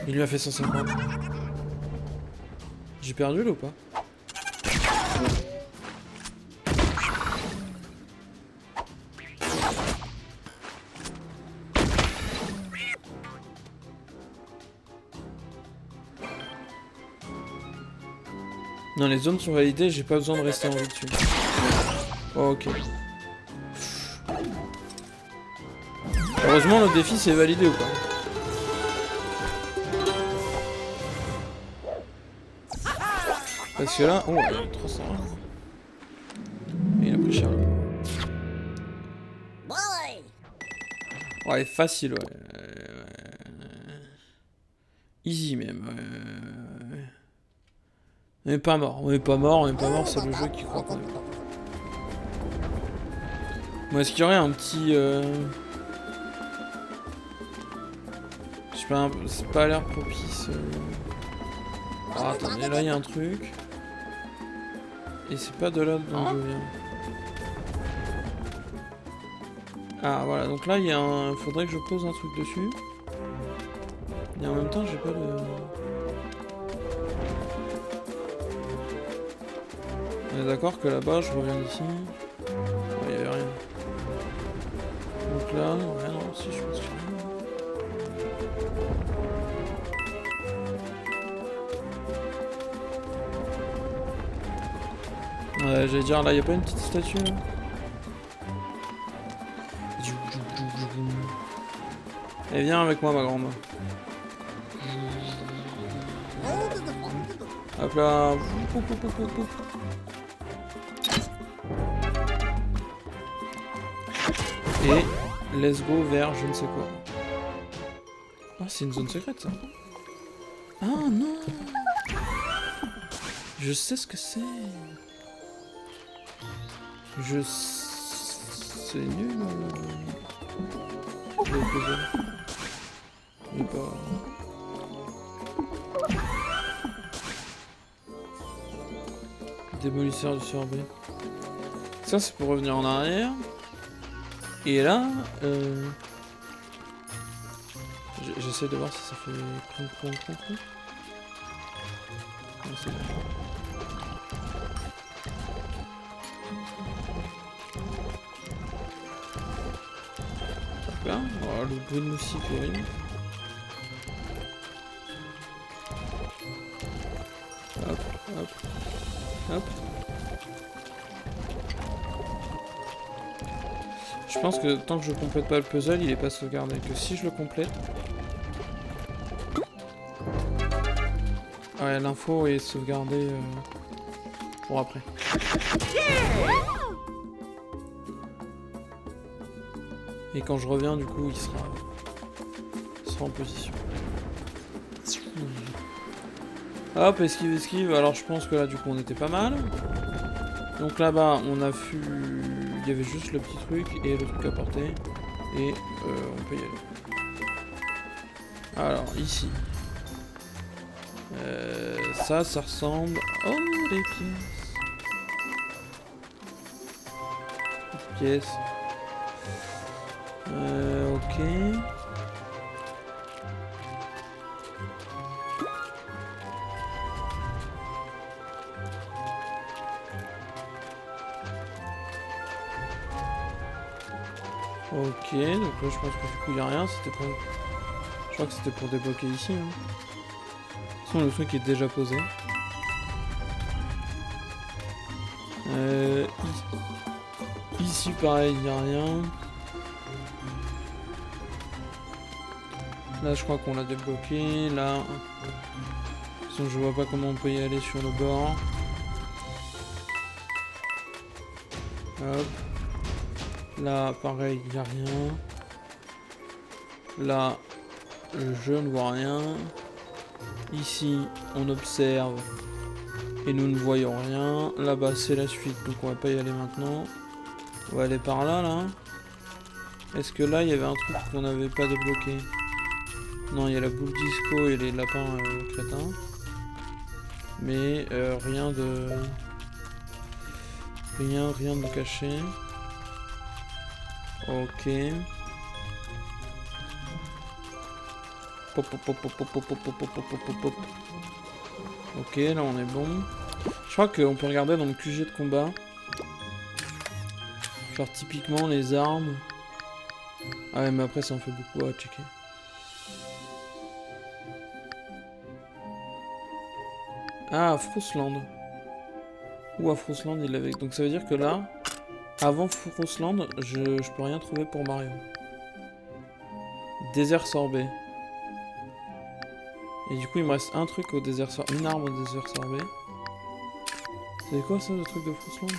A: Il lui a fait 150. J'ai perdu là ou pas? Non, les zones sont validées, j'ai pas besoin de rester en vie dessus. Oh, ok. Heureusement, le défi s'est validé ou pas. Parce que là... Oh, 300. Et il a pris cher. Ouais, facile, ouais. Easy même. On est pas mort, c'est le jeu qui croit qu'on est mort. Bon, est-ce qu'il y aurait un petit... Je sais pas, c'est pas l'air propice. Ah, attendez, là il y a un truc. Et c'est pas de là dont je viens. Ah voilà, donc là il y a un... Faudrait que je pose un truc dessus. Et en même temps j'ai pas de... On est d'accord que là-bas je reviens d'ici. Il y avait rien. Donc là, rien, non, si je pense qu'il y a rien. Ouais, j'allais dire, là, y a pas une petite statue là? Eh, viens avec moi, ma grande. Hop là. Et let's go vers je ne sais quoi. Ah, c'est une zone secrète ça. Ah non. Je sais ce que c'est. C'est nul. Je vais le poser. Je vais pas... Démolisseur du sorbet. Ça c'est pour revenir en arrière. Et là, j'essaie de voir si ça fait clonk. Non, c'est bon. Là, oh, le bruit de moustique horrible. Hop. Je pense que tant que je complète pas le puzzle, il est pas sauvegardé. Que si je le complète... Ouais, l'info est sauvegardée pour après. Et quand je reviens, du coup, il sera en position. Hop, esquive. Alors je pense que là, du coup, on était pas mal. Donc là-bas, on a vu... Il y avait juste le petit truc et le truc à porter. Et on peut y aller. Alors, ici. Ça ressemble... Oh, des pièces. Des pièces. Ok. Ok, donc là je pense que du coup il n'y a rien, c'était pas... Je crois que c'était pour débloquer ici. Hein. De toute façon le truc est déjà posé. Ici pareil, il n'y a rien. Là je crois qu'on l'a débloqué, là... De toute façon je vois pas comment on peut y aller sur le bord. Hop. Là, pareil, il n'y a rien. Là, je ne vois rien. Ici, on observe. Et nous ne voyons rien. Là-bas, c'est la suite, donc on va pas y aller maintenant. On va aller par là, là. Est-ce que là, il y avait un truc qu'on n'avait pas débloqué? Non, il y a la boule disco et les lapins crétins. Mais rien de... Rien de caché. Ok. Ok, là on est bon. Je crois qu'on peut regarder dans le QG de combat. Genre typiquement les armes. Ah ouais, mais après ça en fait beaucoup à checker. Ah, Frostland. Ou à Frostland il l'avait. Donc ça veut dire que là... Avant Frostland, je peux rien trouver pour Mario. Désert sorbet. Et du coup, il me reste un truc au désert sorbet. Une arme au désert sorbet. C'est quoi ça, le truc de Frousland?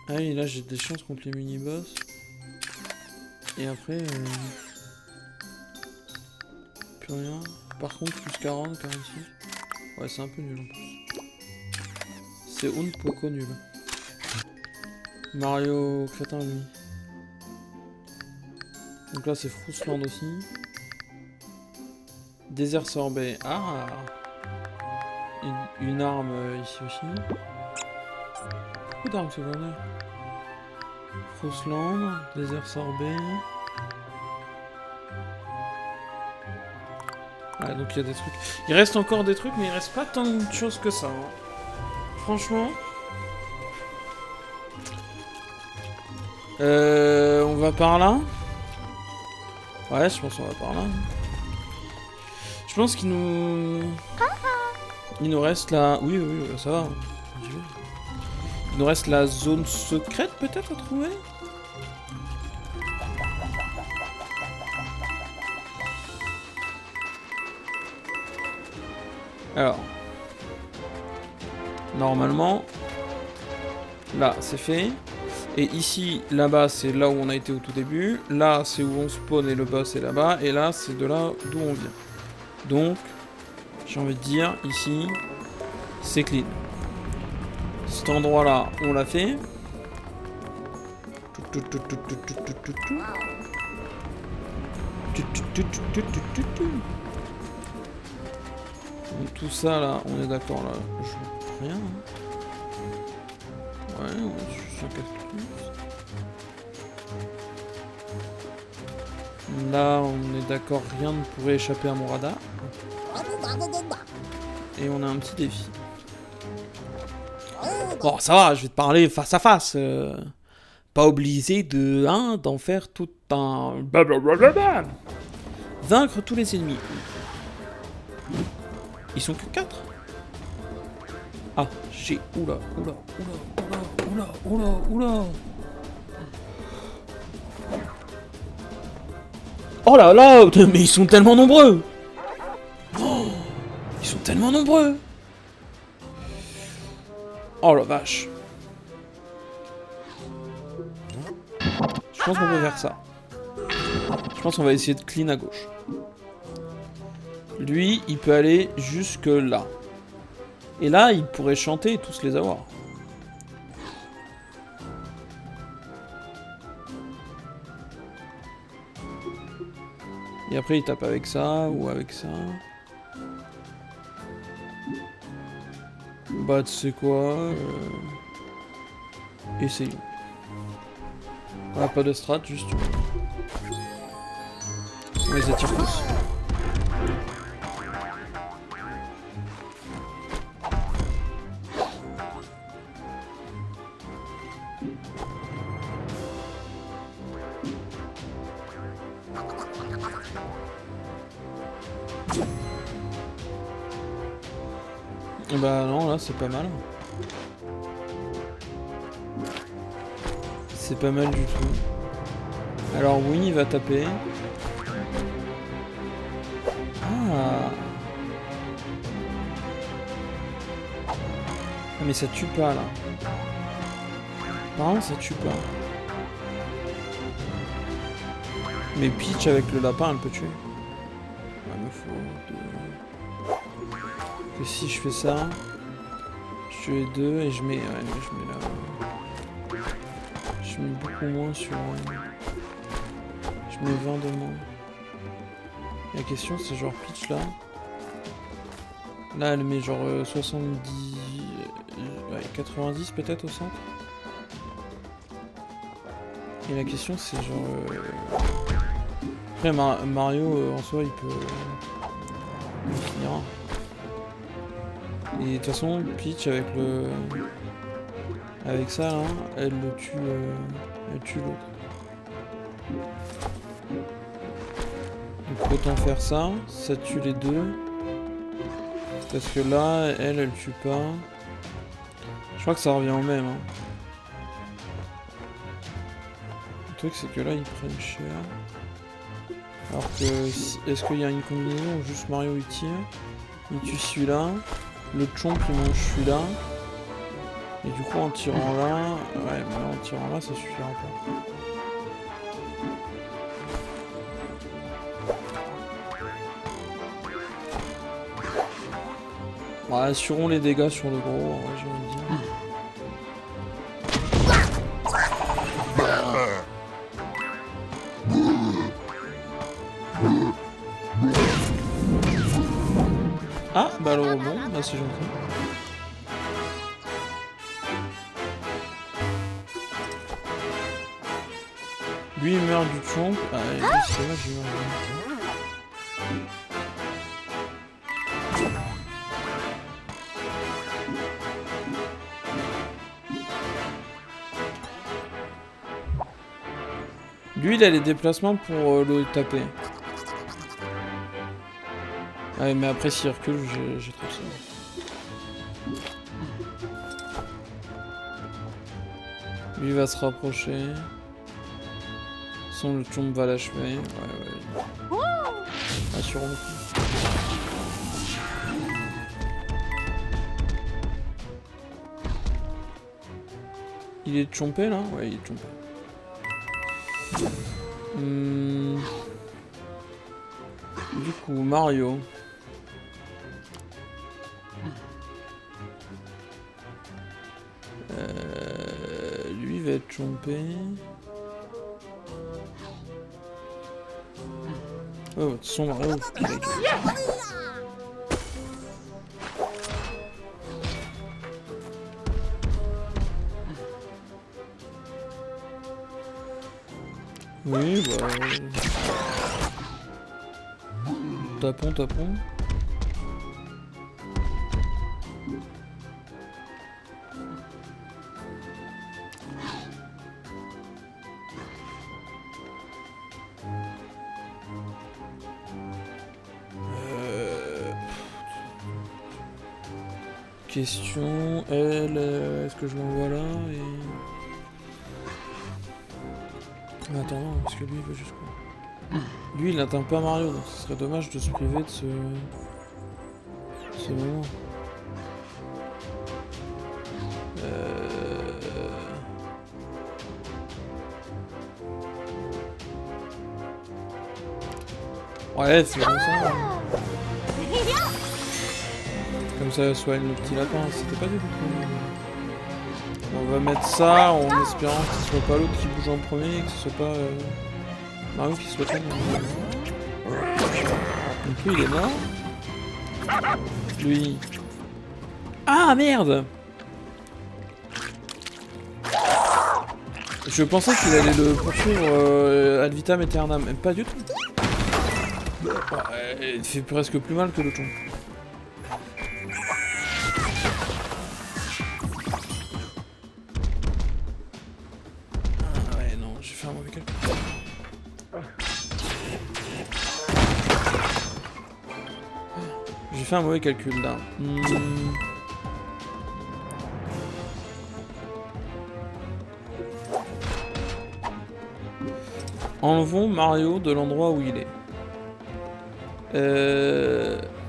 A: Ah oui, là j'ai des chances contre les mini-boss. Et après... plus rien. Par contre, plus 40, 46. Ouais, c'est un peu nul en plus. C'est un poco nul. Mario Crétin, lui. Donc là, c'est Frousland aussi. Désert sorbet. Ah! Une arme ici aussi. Beaucoup d'armes secondaires. Frousland, désert sorbet. Ouais, donc il y a des trucs. Il reste encore des trucs, mais il reste pas tant de choses que ça. Hein. Franchement. On va par là. Ouais, je pense qu'on va par là. Je pense qu'il nous... Il nous reste la... Oui, ça va. Il nous reste la zone secrète, peut-être, à trouver. Alors. Normalement. Là, c'est fait. Et ici, là-bas, c'est là où on a été au tout début. Là, c'est où on spawn et le boss est là-bas. Et là, c'est de là d'où on vient. Donc, j'ai envie de dire, ici, c'est clean. Cet endroit-là, on l'a fait. Donc tout ça, là, on est d'accord, là, je vois rien. Hein. Ouais, on est juste un cactus. Là, on est d'accord, rien ne pourrait échapper à mon radar. Et on a un petit défi. Bon, ça va, je vais te parler face à face. Pas obligé de, hein, d'en faire tout un... Blablabla. Vaincre tous les ennemis. Ils sont que 4. Ah, j'ai... Oula. Oh là là, mais ils sont tellement nombreux. Oh, ils sont tellement nombreux. Oh la vache. Je pense qu'on peut faire ça. Je pense qu'on va essayer de clean à gauche. Lui, il peut aller jusque là. Et là, il pourrait chanter et tous les avoir. Et après, il tape avec ça ou avec ça. Bah, tu sais quoi essayons. On a pas de strat, juste... On les attire tous. Bah non, là c'est pas mal. C'est pas mal du tout. Alors Winnie va taper. Ah. Ah mais ça tue pas là. Par contre ça tue pas. Mais Peach avec le lapin elle peut tuer. Ouais mais faut... Et si je fais ça, je tue les deux et je mets... Ouais, je mets là... Je mets beaucoup moins sur... Je mets 20 de moins. Et la question c'est genre Peach là. Là elle met genre 70... Ouais, 90 peut-être au centre. Et la question c'est genre... Après Mario en soi il peut... Il finira. Et de toute façon, Peach avec le... Avec ça là, elle le tue... Elle tue l'autre. Donc autant faire ça, ça tue les deux. Parce que là, elle tue pas. Je crois que ça revient au même. Hein. Le truc c'est que là, ils prennent cher. Alors que, est-ce qu'il y a une combinaison où juste Mario il tire, il tue celui-là, le chomp il mange celui-là, et du coup en tirant là, ouais, mais là, en tirant là ça suffira pas. Bon, assurons les dégâts sur le gros, j'ai envie de dire. Ah, bah le rebond, bah c'est gentil. Lui il meurt du chomp. Ah, et lui c'est là, j'ai meurs du chomp. Lui il a les déplacements pour le taper. Ouais, mais après s'il recule, j'ai trop ça. Lui va se rapprocher. Sans le chomp va l'achever. Ouais. Assurons le coup. Il est chompé là? Ouais, il est chompé. Du coup, Mario. Lui il va être chompé. Oh, de toute façon, Mario, faut qu'il aille. Oui, bah... Tapons. Question, elle, est-ce que je l'envoie là et... Mais attends, non, parce que lui il veut juste quoi. Lui il n'atteint pas Mario, donc ce serait dommage de se priver de ce moment. Ouais, c'est comme ça. Comme ça, soigne le petit lapin, c'était pas du tout prévu. On va mettre ça en espérant que ce soit pas l'autre qui bouge en premier et que ce soit pas Mario qui soit pas dans donc lui il est mort. Lui. Ah merde! Je pensais qu'il allait le poursuivre ad vitam aeternam, mais pas du tout. Il fait presque plus mal que le chomp. Ah ouais non, j'ai fait un mauvais calcul. J'ai fait un mauvais calcul là. Enlevons Mario de l'endroit où il est.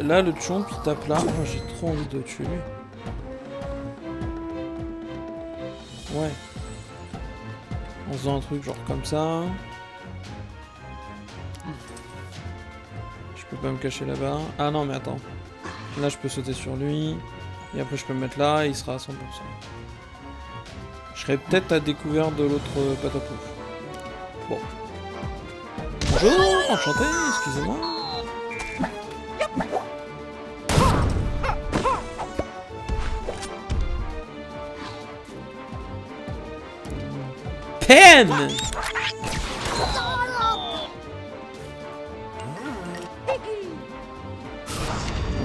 A: Là, le chomp il tape là. Oh, j'ai trop envie de tuer lui. Ouais. En faisant un truc genre comme ça. Je peux pas me cacher là-bas. Ah non, mais attends. Là, je peux sauter sur lui. Et après, je peux me mettre là et il sera à 100%. Je serai peut-être à découvert de l'autre patapouf. Bon. Bonjour, enchanté, excusez-moi. Pen!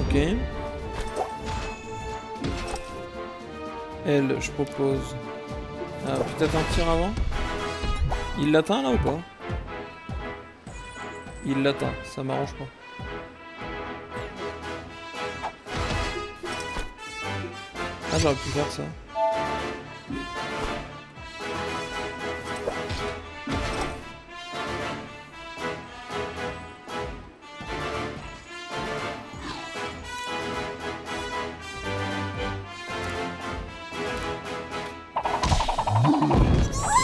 A: Ok. Elle, je propose... Ah, peut-être un tir avant? Il l'atteint là ou pas? Il l'atteint, ça m'arrange pas. Ah, j'aurais pu faire ça.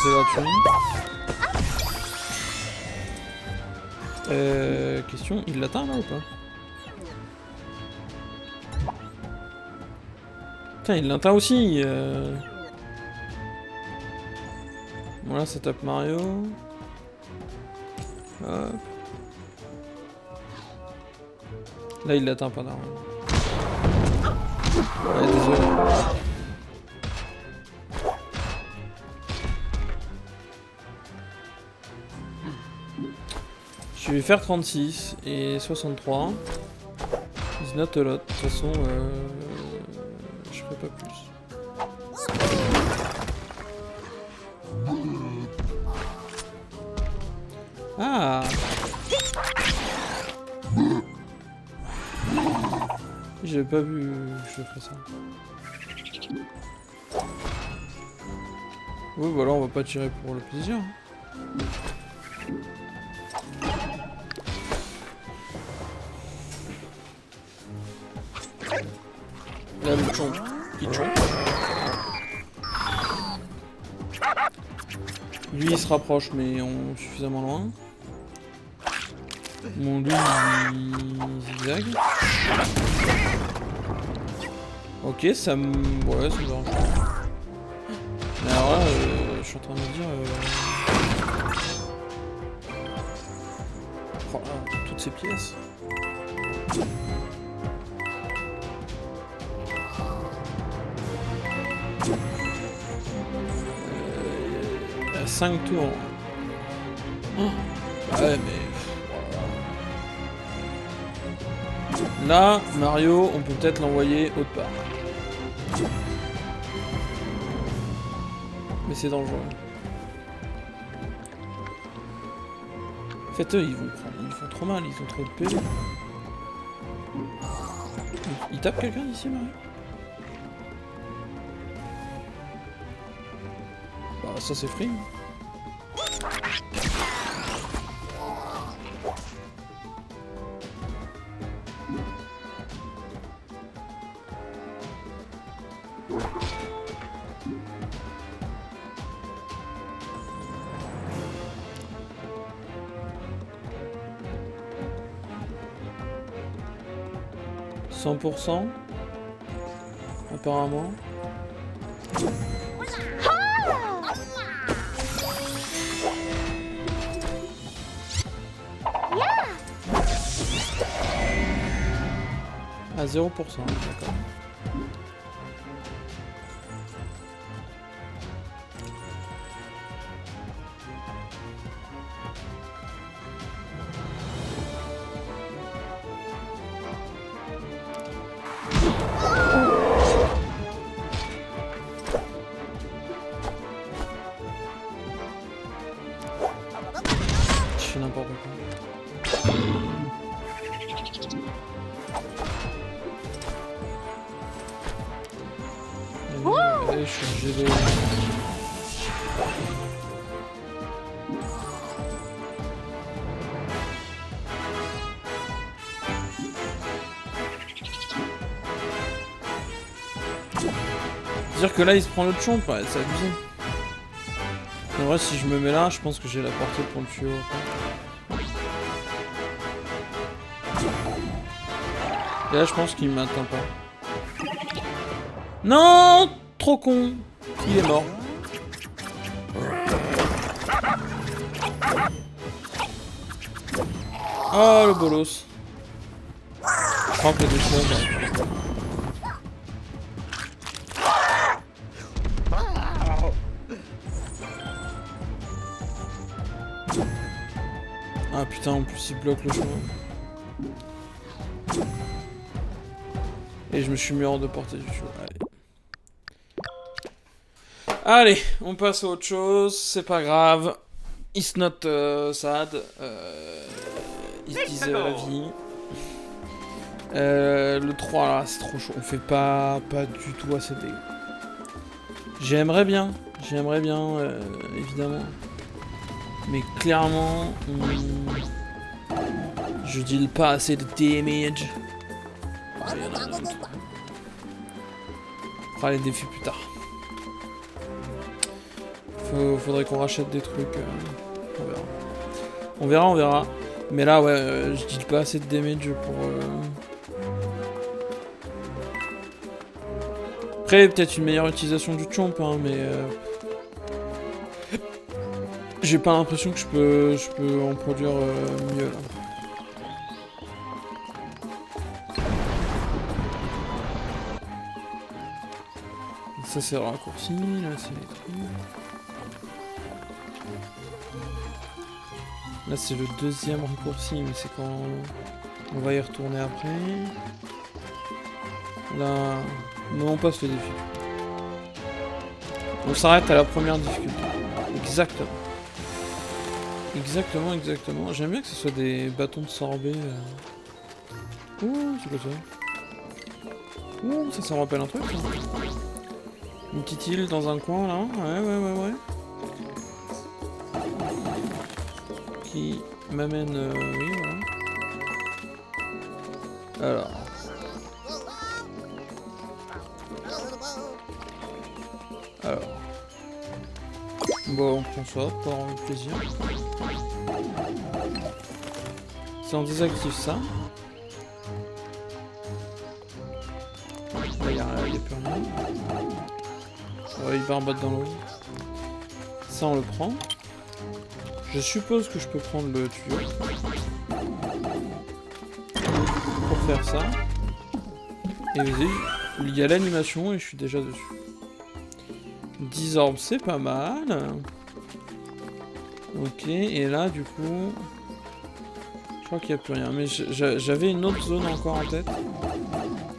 A: C'est gratuit. Question, il l'atteint là ou pas? Tiens, il l'atteint aussi. Bon là, ça tape Mario. Hop. Là, il l'atteint pas normalement. Ouais, désolé. Je vais faire 36 et 63. Is not a lot. De toute façon, je ferai pas plus. Ah! J'avais pas vu que je ferais ça. Oui, voilà, on va pas tirer pour le plaisir. Là, le chomp, il chomp. Lui, il se rapproche, mais on suffisamment loin. Bon, lui, il zigzag. Ok, ça me... Ouais, ça me dérange pas. Mais alors là, je suis en train de me dire... Oh là, toutes ces pièces. Il y a 5 tours. Oh. Ouais, mais... Là, Mario, on peut peut-être l'envoyer autre part. Mais c'est dangereux. En fait, eux, ils font trop mal, ils ont trop de PV. Il tape quelqu'un d'ici, Mario? Bah, ça c'est free. %, apparemment. À 0%, d'accord. Je fais n'importe quoi. Allez, je suis obligé de... Dire que là il se prend le chomp, ouais, c'est abusé. En vrai, si je me mets là, je pense que j'ai la portée pour le tuyau. Et là, je pense qu'il m'atteint pas. Non, trop con. Il est mort. Oh, le bolos. Je crois que les deux choses. Ah putain, en plus il bloque le chemin. Et je me suis mis hors de portée du tout. Allez, on passe à autre chose, c'est pas grave. It's not sad. It's la vie. Le 3 là, c'est trop chaud. On fait pas du tout assez dégâts. J'aimerais bien, évidemment. Mais clairement, je deal pas assez de damage. Ah, y en a un autre. On fera les défis plus tard. Faudrait qu'on rachète des trucs. On verra. On verra, on verra. Mais là, ouais, je dis pas assez de damage pour... Après, peut-être une meilleure utilisation du chomp, hein, mais... J'ai pas l'impression que je peux en produire mieux, là. Ça, c'est le raccourci. Là, c'est les trucs. Là, c'est le deuxième raccourci, mais c'est quand on va y retourner après. Là, non, on passe le défi. On s'arrête à la première difficulté. Exactement. Exactement. J'aime bien que ce soit des bâtons de sorbet. Ouh, c'est quoi ça? Ouh, ça me rappelle un truc, ça. Une petite île dans un coin, là. Ouais. Qui m'amène... oui, voilà. Alors. Bon, on prend ça pour avoir le plaisir. Si on désactive ça... Là, y'a plus rien. Ouais, il va en battre dans l'eau. Ça, on le prend. Je suppose que je peux prendre le tuyau. Pour faire ça. Et vas-y, il y a l'animation et je suis déjà dessus. 10 orbes, c'est pas mal. Ok, et là, du coup... Je crois qu'il n'y a plus rien. Mais j'avais une autre zone encore en tête.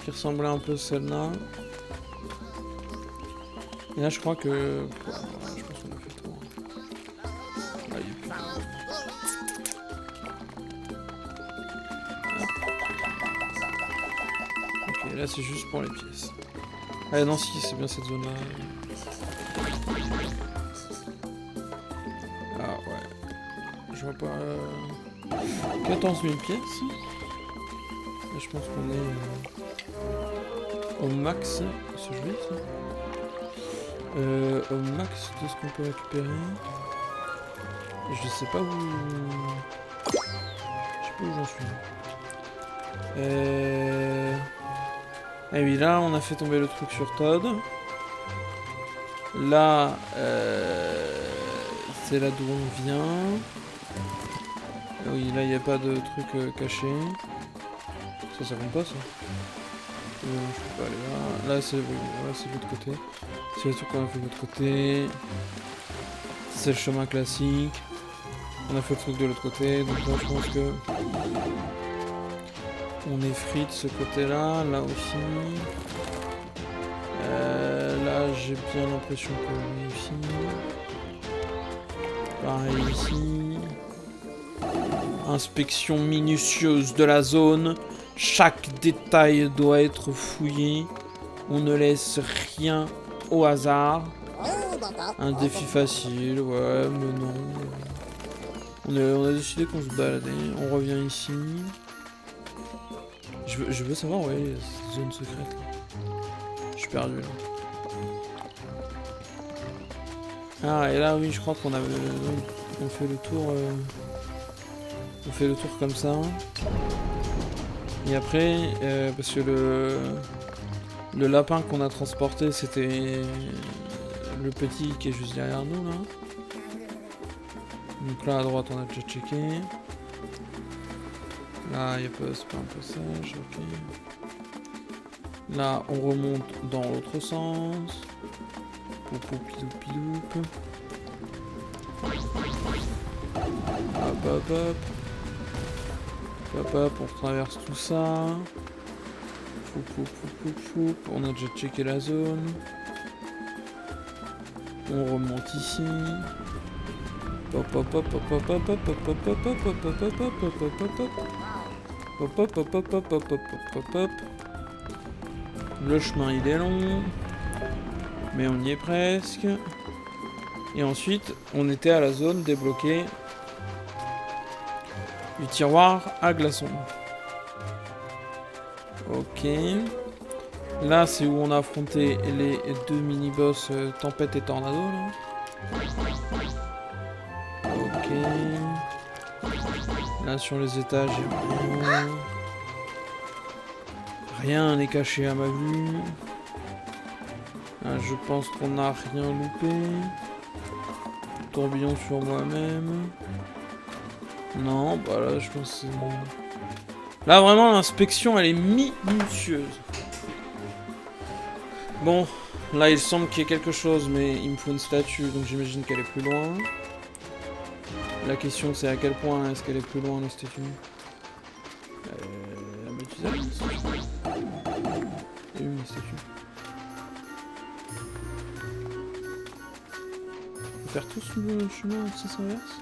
A: Qui ressemblait un peu à celle-là. Et là, je crois que... Ouais, je pense qu'on a fait tout. Là, il y a plus... Ok, là, c'est juste pour les pièces. Ah non, si, c'est bien cette zone-là. Ah ouais. Je vois pas... 14 000 pièces. Là, je pense qu'on est au max. C'est joli, ça. Au max de ce qu'on peut récupérer. Je sais pas où... Je sais pas où j'en suis. Ah oui, là, on a fait tomber le truc sur Todd. Là, c'est là d'où on vient. Oui, là, il n'y a pas de truc caché. Ça compte pas, ça. Je peux pas aller là. Là, c'est de l'autre côté. C'est le truc qu'on a fait de l'autre côté. C'est le chemin classique. On a fait le truc de l'autre côté. Donc là, je pense que... On est free de ce côté-là. Là aussi. Là, j'ai bien l'impression que oui aussi. Pareil ici. Inspection minutieuse de la zone. Chaque détail doit être fouillé. On ne laisse rien au hasard. Un défi facile, ouais, mais non. On a décidé qu'on se baladait. On revient ici. Je veux savoir, ouais, cette zone secrète. Là. Je suis perdu là. Ah, et là, oui, je crois qu'on avait... On fait le tour... On fait le tour comme ça. Et après, parce que le lapin qu'on a transporté, c'était le petit qui est juste derrière nous, là. Donc là, à droite, on a déjà checké. Là, c'est pas un passage, ok. Là, on remonte dans l'autre sens. Poupou, pidou, pidou. Hop, hop, hop. Hop, hop, on traverse tout ça. Foup. On a déjà checké la zone. On remonte ici. Hop, hop, hop, hop, hop, hop, hop, hop, hop, hop, hop, hop, hop, hop, hop, hop, hop, hop. Hop, hop, hop, hop, hop, hop, hop, hop, hop. Le chemin, il est long. Mais on y est presque. Et ensuite, on était à la zone débloquée du tiroir à glaçons. Ok. Là, c'est où on a affronté les deux mini-boss Tempête et Tornado. Là. Ok. Là sur les étages, il n'y a rien. Rien n'est caché à ma vue. Là, je pense qu'on n'a rien loupé. Tourbillon sur moi-même. Non, bah là je pense que c'est... Là vraiment l'inspection elle est minutieuse. Bon, là il semble qu'il y ait quelque chose mais il me faut une statue donc j'imagine qu'elle est plus loin. La question c'est à quel point est-ce qu'elle est plus loin la statue. Mais tu sais, la statue. Il y a où la statue? Faut faire tout sous le chemin en sens inverse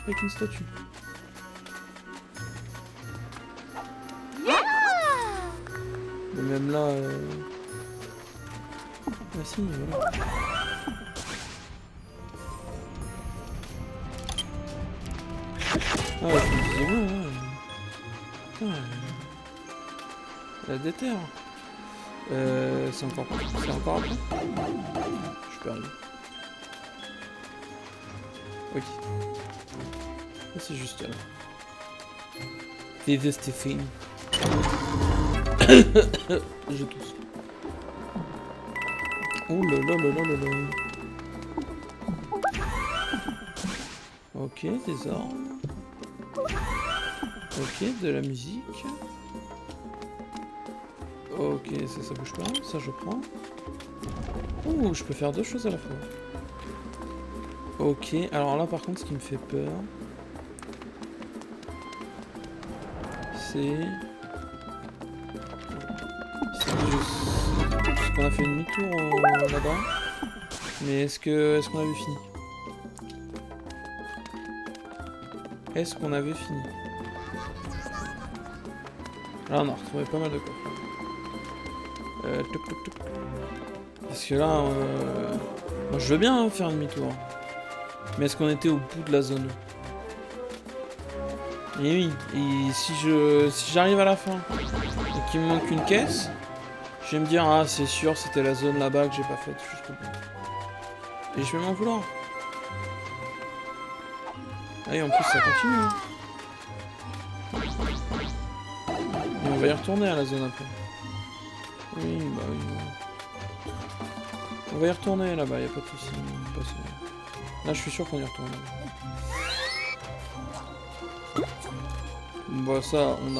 A: avec une statue. Mais même là... Ah si, voilà. Ah ouais, je me disais bien, ouais. Putain, la déterre. C'est encore après? Je suis perdu. Ok. Et c'est juste là. Vive Stéphane. Je tousse. Oh là là là là là là. Ok, des armes. Ok, de la musique. Ok, ça bouge pas. Ça je prends. Ouh, je peux faire deux choses à la fois. Ok, alors là par contre ce qui me fait peur, c'est... Est-ce qu'on a fait une demi-tour là-bas? Mais est-ce qu'on avait fini? Est-ce qu'on avait fini? Là on a retrouvé pas mal de coffres. Toc, toc, toc. Parce que là, moi, je veux bien hein, faire demi-tour. Mais est-ce qu'on était au bout de la zone? Et oui, et si j'arrive à la fin et qu'il me manque une caisse, je vais me dire ah c'est sûr c'était la zone là-bas que j'ai pas faite jusqu'au bout. Et je vais m'en vouloir. Ah et en plus ça continue. Hein. Et on va y retourner à la zone après. Oui, bah oui. On va y retourner là-bas, y a pas de soucis. Là je suis sûr qu'on y retourne. Bon ça on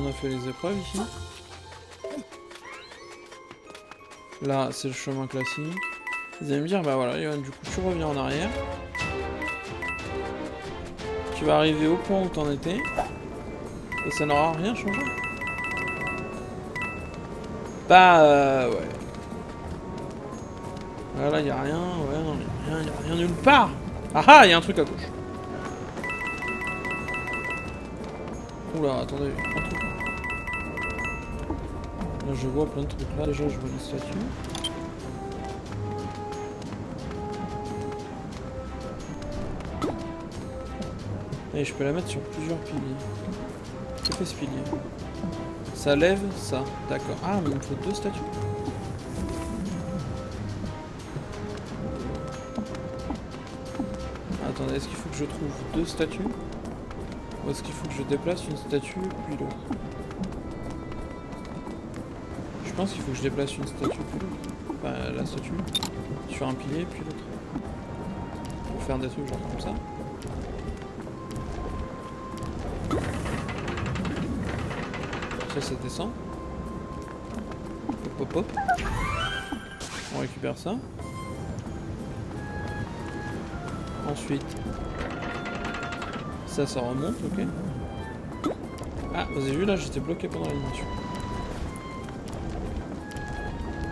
A: a fait les épreuves ici. Là c'est le chemin classique. Vous allez me dire bah voilà, du coup tu reviens en arrière. Tu vas arriver au point où t'en étais. Et ça n'aura rien changé. Bah ouais. Là y a rien, ouais non y a rien nulle part. Ah ah, y a un truc à gauche. Oula, attendez, un truc. Là je vois plein de trucs là, déjà je vois les statues. Et je peux la mettre sur plusieurs piliers. Que fait ce pilier? Ça lève ça, d'accord. Ah mais il me faut deux statues. Attendez, est-ce qu'il faut que je trouve deux statues? Ou est-ce qu'il faut que je déplace une statue puis l'autre? Je pense qu'il faut que je déplace une statue puis l'autre. Enfin, la statue sur un pilier puis l'autre. Pour faire des trucs genre comme ça. Ça descend. Hop hop hop. On récupère ça. Ensuite, ça remonte, ok. Ah, vous avez vu là, j'étais bloqué pendant l'animation.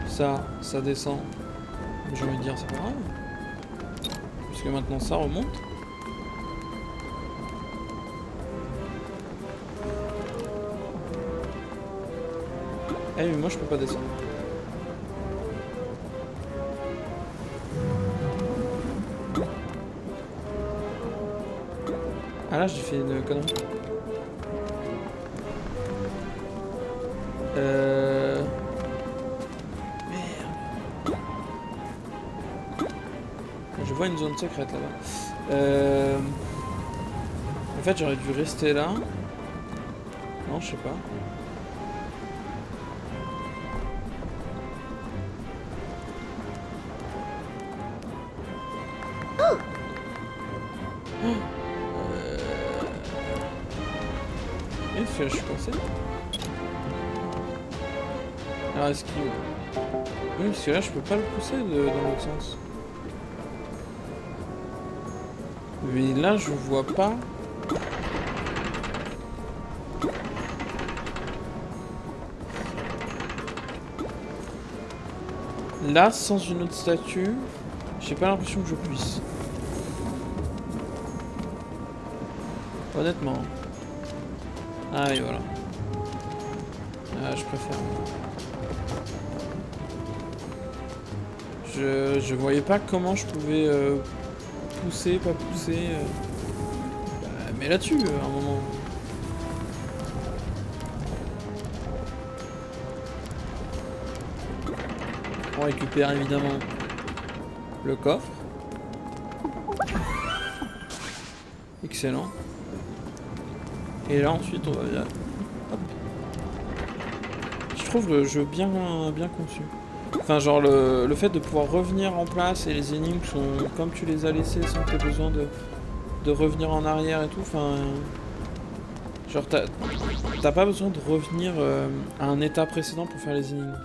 A: Ça descend. J'ai envie de dire, c'est pas grave. Puisque maintenant ça remonte. Eh mais moi je peux pas descendre. Ah là j'ai fait une connerie. Merde. vois une zone secrète là-bas. En fait, j'aurais dû rester là. Non, je sais pas. Est-ce que là, je suis coincé? Alors, est-ce qu'il... Oui, parce que là, je peux pas le pousser dans l'autre sens. Mais là, je vois pas... Là, sans une autre statue, j'ai pas l'impression que je puisse. Honnêtement. Ah oui, voilà. Ah, je préfère. Je voyais pas comment je pouvais pousser, pas pousser. Bah, mais là-dessus, à un moment. On récupère évidemment le coffre. Excellent. Et là ensuite on va bien. Hop. Je trouve le jeu bien conçu. Enfin genre le fait de pouvoir revenir en place et les énigmes sont comme tu les as laissées sans que tu aies besoin de revenir en arrière et tout. Enfin genre t'as pas besoin de revenir à un état précédent pour faire les énigmes.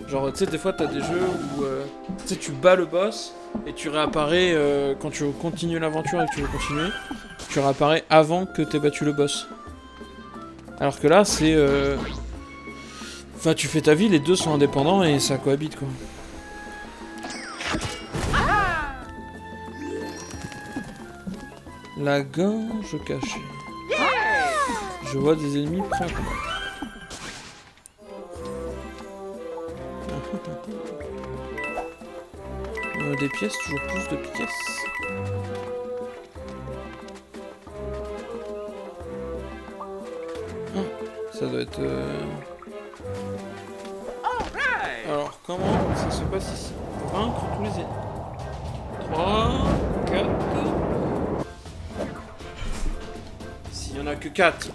A: Genre tu sais des fois t'as des jeux où tu sais tu bats le boss et tu réapparais quand tu continues l'aventure et que tu veux continuer. Tu réapparais avant que t'aies battu le boss. Alors que là, c'est... Enfin, tu fais ta vie, les deux sont indépendants et ça cohabite, quoi. La gorge cachée. Je vois des ennemis prêts à combattre. Des pièces, toujours plus de pièces. Ça doit être... Alors, comment ça se passe ici? Vaincre tous les ennemis. 3, 4... S'il y en a que 4.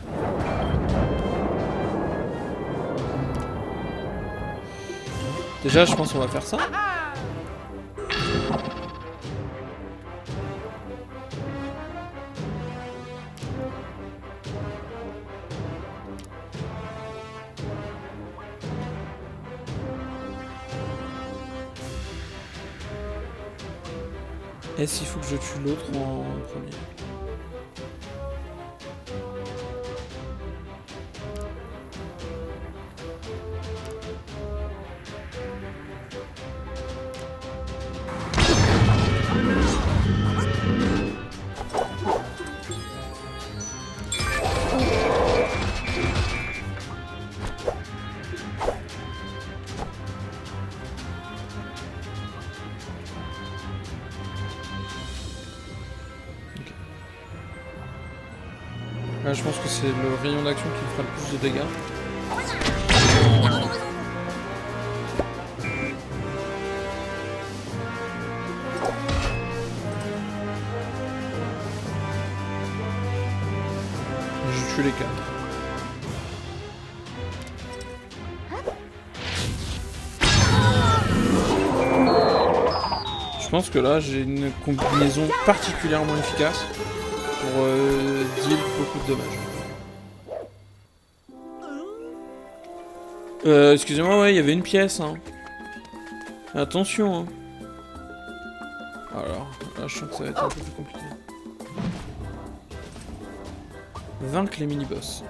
A: Déjà, je pense qu'on va faire ça. Est-ce qu'il faut que je tue l'autre en premier? Là, je pense que c'est le rayon d'action qui me fera le plus de dégâts. Je tue les 4. Je pense que là, j'ai une combinaison particulièrement efficace pour deal beaucoup de dommages. Excusez-moi, ouais, il y avait une pièce, hein. Attention, hein. Alors, là, je sens que ça va être un peu plus compliqué. Vaincre les mini-boss.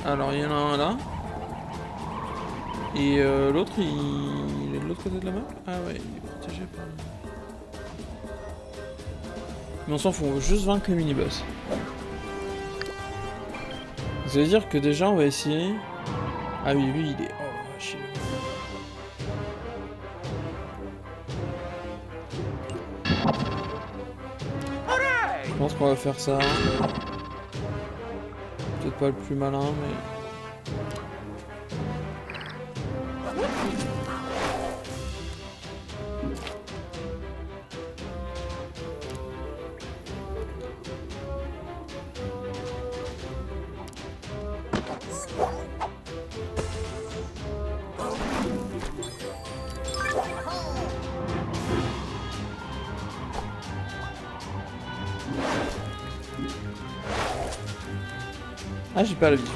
A: Alors, il y en a un là. Et l'autre, il est de l'autre côté de la map? Ah ouais, il est protégé par... Mais on s'en fout, on veut juste vaincre les mini-boss. Ça veut dire que déjà, on va essayer... Ah oui, lui, il est... Oh, vache, je pense qu'on va faire ça. Peut-être pas le plus malin, mais... Ah, j'ai pas la vision.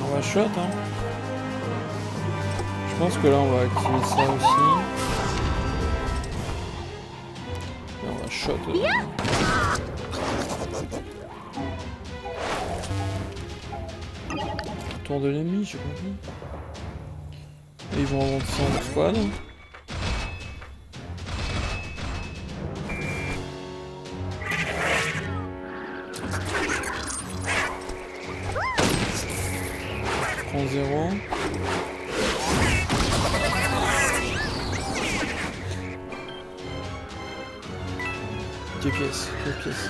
A: On va shot, hein. Je pense que là on va activer ça aussi. Et on va shot. Tour de l'ennemi, j'ai compris. Et ils vont avancer en squad. Prends 0. Quelle pièce, quelle pièce.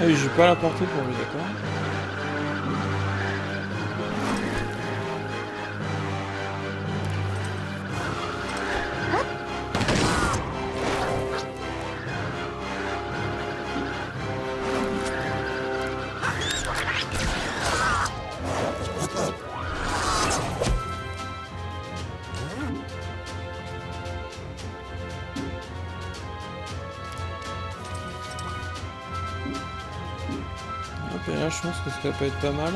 A: Ah oui, j'ai pas la portée pour lui, d'accord. Et là, je pense que ça peut être pas mal.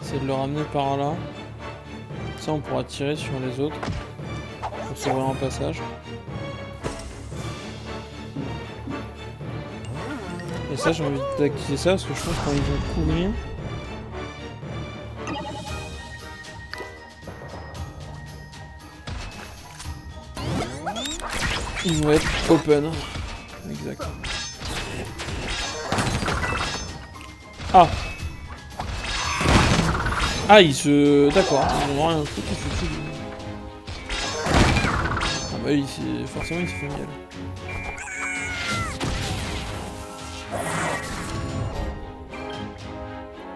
A: C'est de le ramener par là. Ça, on pourra tirer sur les autres. Pour s'ouvrir un passage. Et ça, j'ai envie d'activer ça parce que je pense que quand ils vont courir. Ils vont être open. Exact. Ah. Ah, ils se... D'accord, ils n'ont rien foutu, ils se foutent. Ah bah oui, forcément il se fait miel.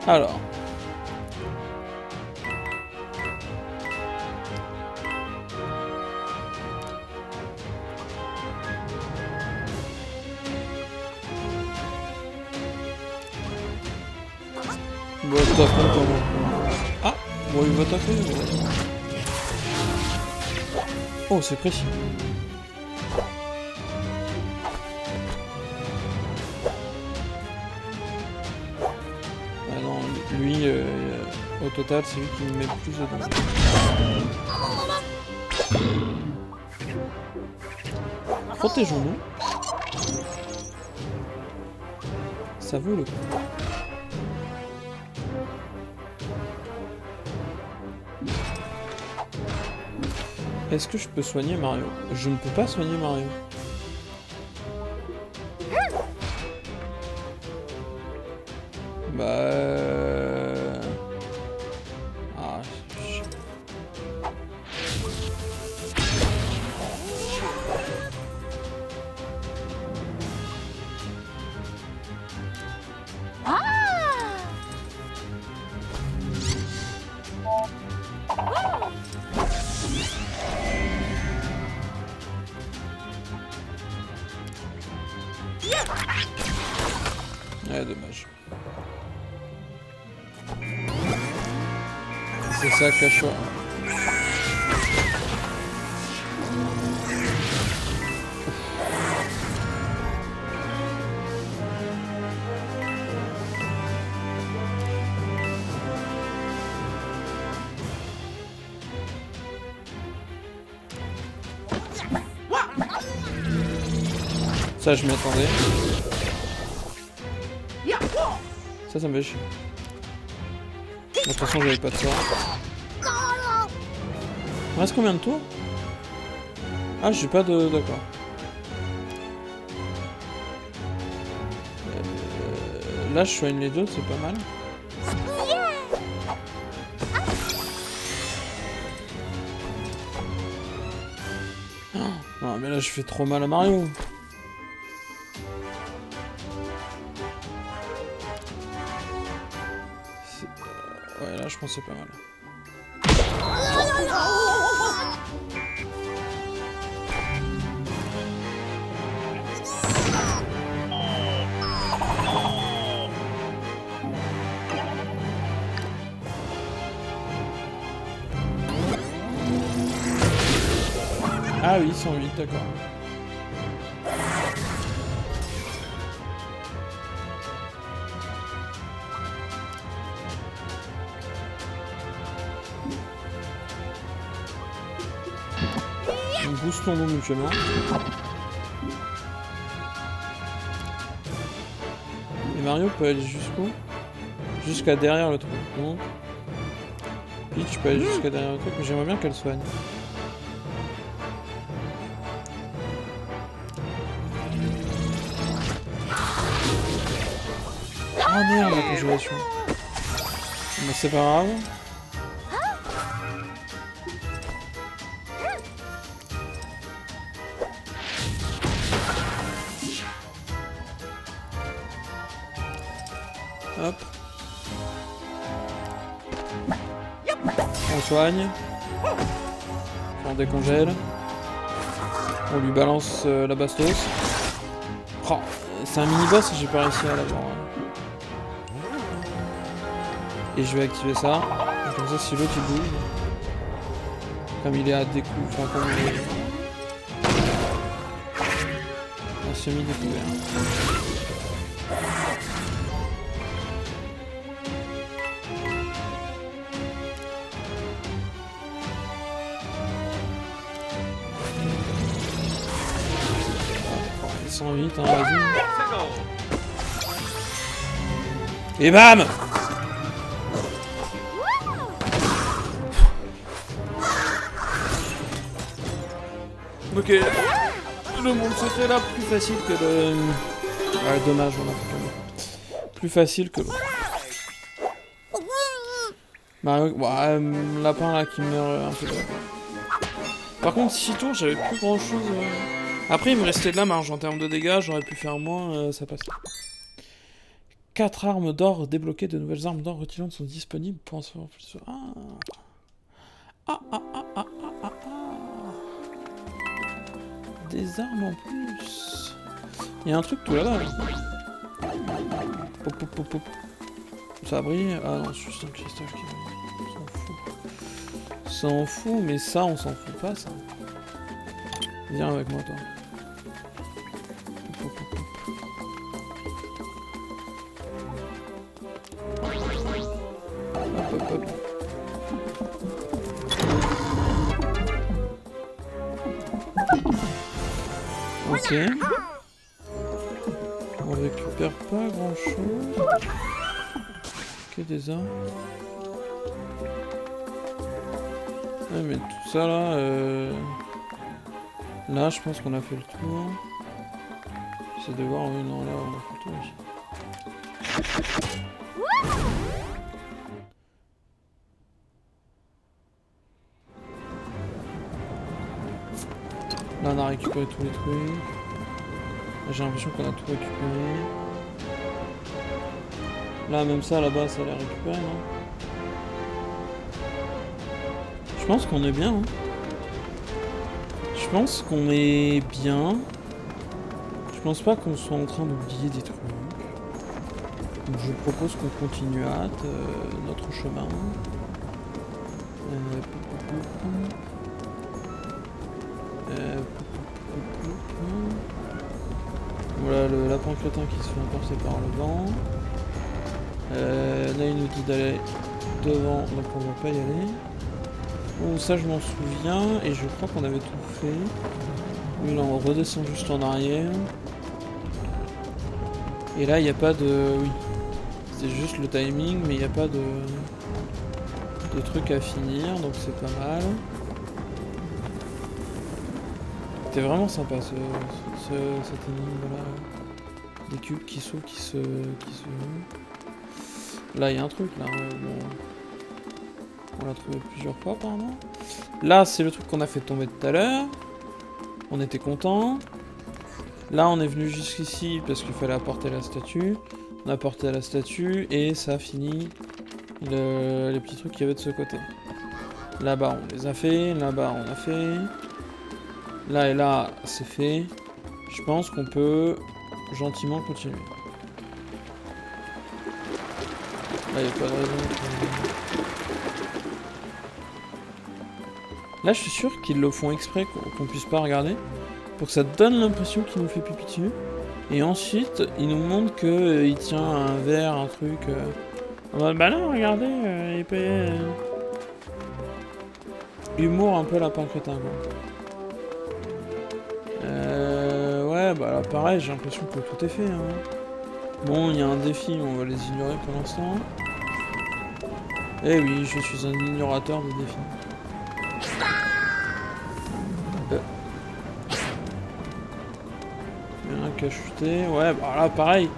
A: Alors. Bon, t'as pas comment. Ah, bon, il va taper. Oh, c'est précis. Ah non, lui, au total, c'est lui qui me met le plus de dégâts. Protégeons-nous. Ça vaut le coup. Est-ce que je peux soigner Mario? Je ne peux pas soigner Mario. Bah... Ah, ouais, dommage. C'est ça, Cachois. Ça, je m'y attendais. Ça me fait chier. De toute façon, j'avais pas de sort. Il reste combien de tours? Ah, j'ai pas de... D'accord. Là, je soigne les deux, c'est pas mal. Là, je fais trop mal à Mario. Ouais, là, je pense que c'est pas mal. Ah oui, 108, d'accord. Boostons-nous mutuellement. Et Mario peut aller jusqu'où? Jusqu'à derrière le truc. Donc Peach peut aller jusqu'à derrière le truc, mais j'aimerais bien qu'elle soigne. Ah merde, la congélation. Mais c'est pas grave. Hop. On soigne. On décongèle. On lui balance la bastos. Oh, c'est un mini-boss et j'ai pas réussi à l'avoir. Et je vais activer ça. Et comme ça, si l'autre il bouge, comme il est à découp, enfin comme il est à semi-découvert. Ils sont vite, hein, vas-y. Et bam! Ok, le monde secret là, plus facile que le... Ouais, dommage, on a fait comme ça. Plus facile que l'autre. Mario... Ouais, lapin là qui meurt un peu. Par contre, 6 tours, j'avais plus grand chose... Après, il me restait de la marge en termes de dégâts, j'aurais pu faire moins, ça passe. 4 armes d'or débloquées, de nouvelles armes d'or rutilantes sont disponibles pour en savoir plus. Des armes en plus. Il y a un truc tout là-bas. Pop, pop, pop, pop. Ça brille. Ah non, c'est juste un cristal qui brille. On s'en fout. S'en fout, mais ça, on s'en fout pas, ça. Viens avec moi, toi. Pop, pop, pop. Hop, hop, hop. Ok. On récupère pas grand chose. Ok, des armes. Ouais, mais tout ça là, là, je pense qu'on a fait le tour. J'essaie de voir, oui, non, là, on a fait le tour aussi. Là, on a récupéré tous les trucs. J'ai l'impression qu'on a tout récupéré. Là, même ça, là-bas, ça a l'air récupéré, non? Je pense qu'on est bien, hein. Je pense qu'on est bien. Je pense pas qu'on soit en train d'oublier des trucs. Donc, je propose qu'on continue à hâte notre chemin. Voilà le lapin crétin qui se fait emporter par le vent. Là il nous dit d'aller devant, donc on va pas y aller. Bon, ça je m'en souviens et je crois qu'on avait tout fait. Oui, là on redescend juste en arrière. Et là il n'y a pas de... Oui. C'est juste le timing, mais il n'y a pas de trucs à finir, donc c'est pas mal. C'était vraiment sympa cette énigme là. Des cubes qui s'ouvrent, qui se... Là il y a un truc là, bon... On l'a trouvé plusieurs fois apparemment. Là c'est le truc qu'on a fait tomber tout à l'heure. On était content. Là, on est venu jusqu'ici parce qu'il fallait apporter la statue. On a apporté la statue et ça a fini les petits trucs qu'il y avait de ce côté. Là-bas, on les a fait. Là-bas, on a fait. Là et là, c'est fait. Je pense qu'on peut gentiment continuer. Là, il n'y a pas de raison. Là, je suis sûr qu'ils le font exprès, qu'on puisse pas regarder, pour que ça donne l'impression qu'il nous fait pipi dessus. Et ensuite, il nous montre qu'il tient un verre, un truc. En mode, bah non, regardez, il peut. Humour un peu lapin crétin, quoi. Ouais, bah là, pareil, j'ai l'impression que tout est fait. Hein. Bon, il y a un défi, mais on va les ignorer pour l'instant. Eh oui, je suis un ignorateur de défis. Il y en a un qui a chuté. Ouais, bah là, pareil.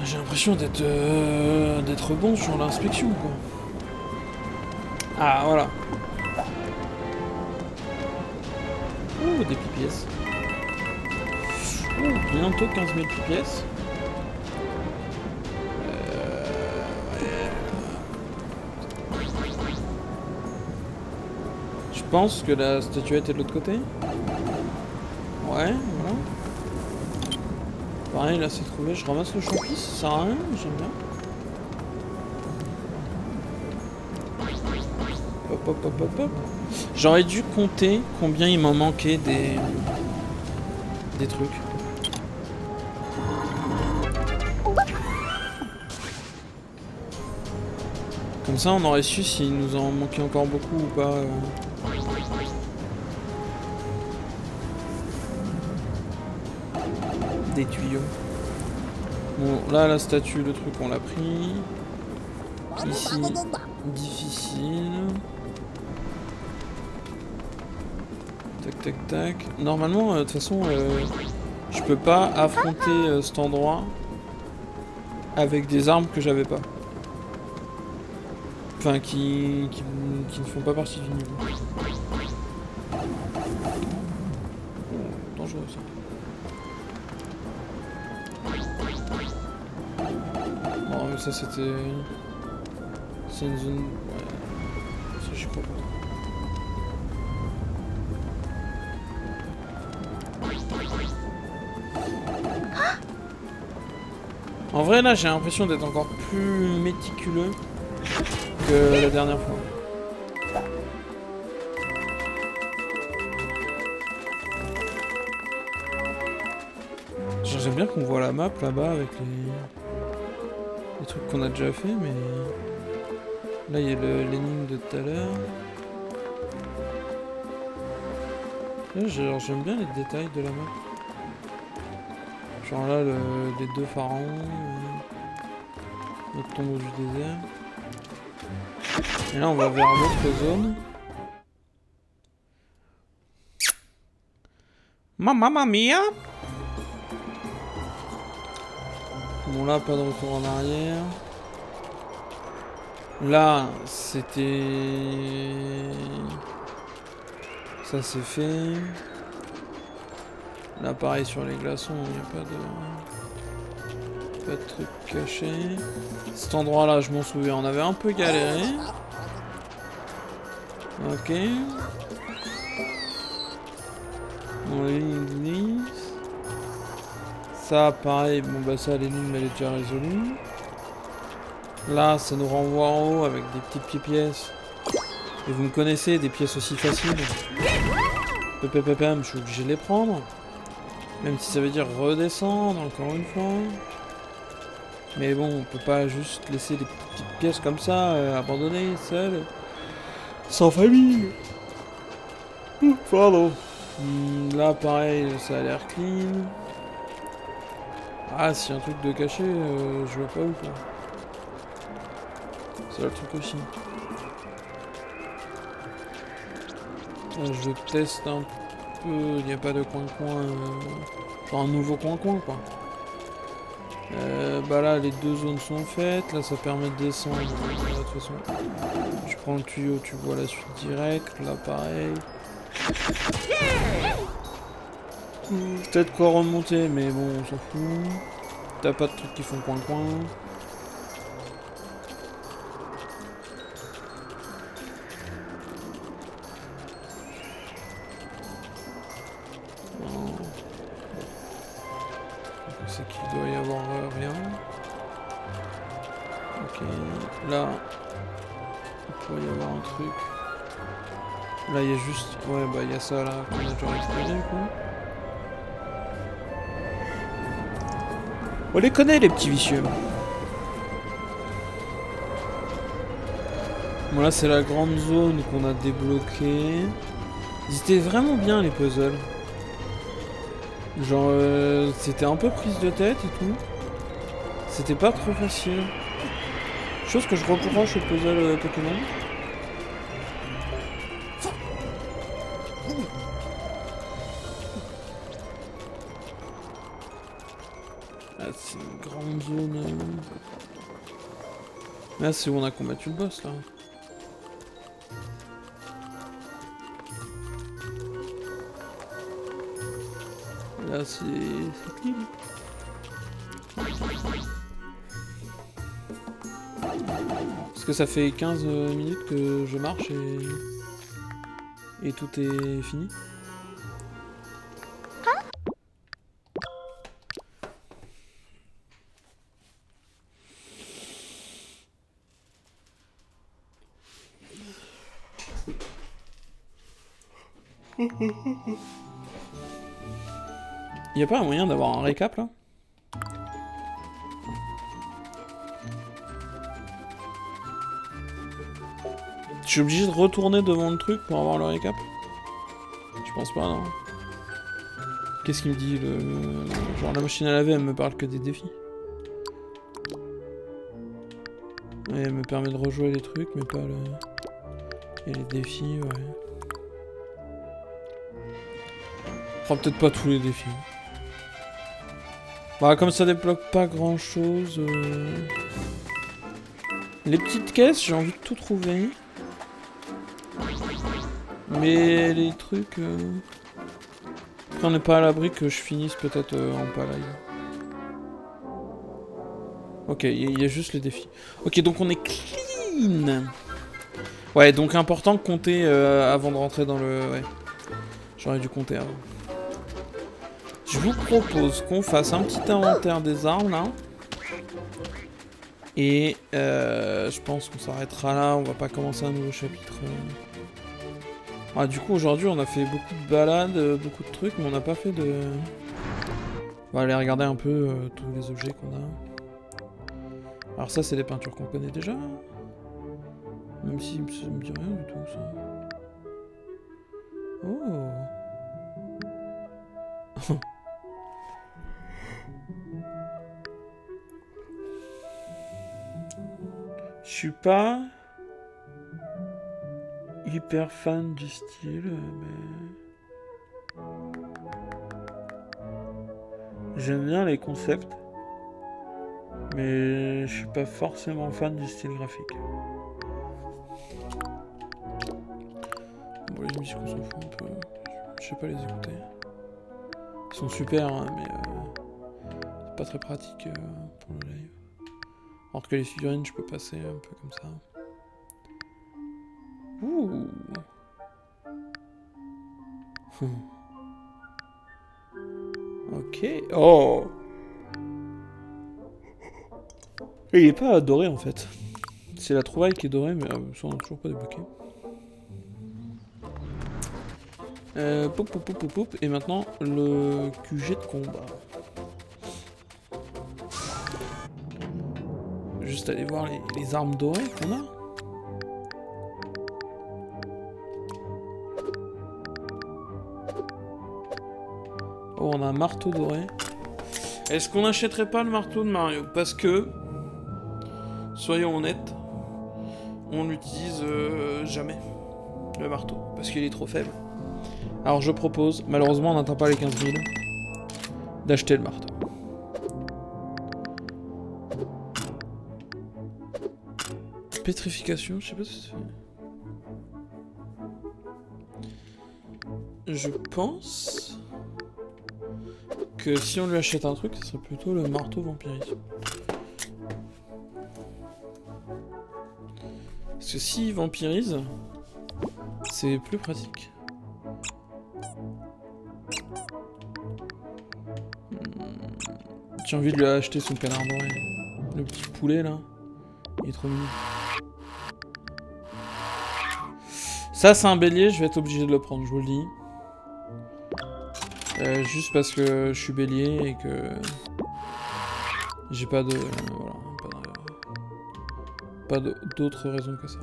A: J'ai l'impression d'être bon sur l'inspection, quoi. Ah, voilà. Ouh, des pipièces. Ouh, bientôt 15 000 pipièces. Je pense que la statuette est de l'autre côté. Ouais, voilà. Pareil, là c'est trouvé. Je ramasse le champi, ça sert à rien, j'aime bien. Hop, hop, hop, hop, hop. J'aurais dû compter combien il m'en manquait des trucs. Comme ça, on aurait su s'il nous en manquait encore beaucoup ou pas. Des tuyaux. Bon, là, la statue, le truc, on l'a pris. Ici, difficile. Tac, tac, tac. Normalement, de toute façon, je peux pas affronter cet endroit avec des armes que j'avais pas. Enfin, qui ne font pas partie du niveau. Oh, dangereux ça. Bon, mais ça c'était... C'est une zone... Ouais. Ça j'y crois pas. En vrai là j'ai l'impression d'être encore plus méticuleux que la dernière fois. J'aime bien qu'on voit la map là-bas avec les trucs qu'on a déjà fait, mais là il y a l'énigme de tout à l'heure. J'aime bien les détails de la map. Genre là les deux pharaons, notre tombeau du désert. Et là on va vers l'autre zone. Mamma mia! Bon là pas de retour en arrière. Là c'était... Ça c'est fait. Là pareil sur les glaçons, il n'y a pas de truc caché. Cet endroit là je m'en souviens, on avait un peu galéré. Ok. On l'église. Ça pareil, bon bah ça l'énigme elle est déjà résolue. Là ça nous renvoie en haut avec des petites pièces. Et vous me connaissez, des pièces aussi faciles. Je suis obligé de les prendre. Même si ça veut dire redescendre encore une fois. Mais bon, on peut pas juste laisser des petites pièces comme ça, abandonnées, seules. Sans famille. Pardon. Là pareil, ça a l'air clean. Ah, s'il y a un truc de caché, je vois pas où quoi. C'est là le truc aussi. Je teste un peu, il n'y a pas de coin-coin, enfin un nouveau coin-coin quoi. Bah là les deux zones sont faites, là ça permet de descendre, de toute façon tu prends le tuyau, tu vois la suite directe, là pareil. Peut-être quoi remonter, mais bon, on s'en fout. T'as pas de trucs qui font coin-coin. Non. C'est qu'il doit y avoir rien. Ok, là, il pourrait y avoir un truc. Là, il y a juste... Ouais, bah, il y a ça, là, qu'on a déjà récupéré, du coup. On les connaît, les petits vicieux. Bon, là, c'est la grande zone qu'on a débloquée. Ils étaient vraiment bien, les puzzles. Genre, c'était un peu prise de tête et tout. C'était pas trop facile. Chose que je reproche au puzzle Pokémon. Ah, c'est une grande zone. Là, c'est où on a combattu le boss, là. Là, c'est clean. Parce que ça fait 15 minutes que je marche et tout est fini. Y a pas un moyen d'avoir un récap là? Je suis obligé de retourner devant le truc pour avoir le récap? Je pense pas, non. Qu'est-ce qu'il me dit le... Genre la machine à laver, elle me parle que des défis. Et elle me permet de rejouer les trucs, mais pas le... Et les défis, ouais. Oh, peut-être pas tous les défis. Bah, comme ça débloque pas grand-chose... Les petites caisses, j'ai envie de tout trouver. Mais les trucs... Après, on n'est pas à l'abri que je finisse peut-être en palaille. Ok, il y a juste les défis. Ok, donc on est clean. Ouais, donc important de compter avant de rentrer dans le... Ouais. J'aurais dû compter avant. Je vous propose qu'on fasse un petit inventaire des armes, là. Et je pense qu'on s'arrêtera là, on va pas commencer un nouveau chapitre. Ah, du coup, aujourd'hui, on a fait beaucoup de balades, beaucoup de trucs, mais on n'a pas fait de... On va aller regarder un peu tous les objets qu'on a. Alors ça, c'est des peintures qu'on connaît déjà. Même si ça me dit rien du tout, ça. Oh. Je suis pas hyper fan du style, mais... J'aime bien les concepts, mais je suis pas forcément fan du style graphique. Bon, les musiques, on s'en fout un peu. Je sais pas les écouter. Ils sont super, hein, mais c'est pas très pratique pour le live. Alors que les figurines, je peux passer un peu comme ça. Ouh. Ok. Oh. Et il est pas doré en fait. C'est la trouvaille qui est dorée, mais ça on n'a toujours pas débloqué. Poup, poup, poup, poup, poup. Et maintenant, le QG de combat. Juste aller voir les armes dorées qu'on a. Oh, on a un marteau doré. Est-ce qu'on n'achèterait pas le marteau de Mario? Parce que, soyons honnêtes, on l'utilise jamais, le marteau, parce qu'il est trop faible. Alors je propose, malheureusement on n'atteint pas les 15 000, d'acheter le marteau. Pétrification, je sais pas si c'est... Je pense que si on lui achète un truc, ce serait plutôt le marteau vampirisme. Parce que s'il vampirise, c'est plus pratique. J'ai envie de lui acheter son canard doré. Le petit poulet là. Il est trop mignon. Ça c'est un bélier, je vais être obligé de le prendre, je vous le dis. Juste parce que je suis bélier et que... J'ai pas de... voilà, pas d'autre raison que ça.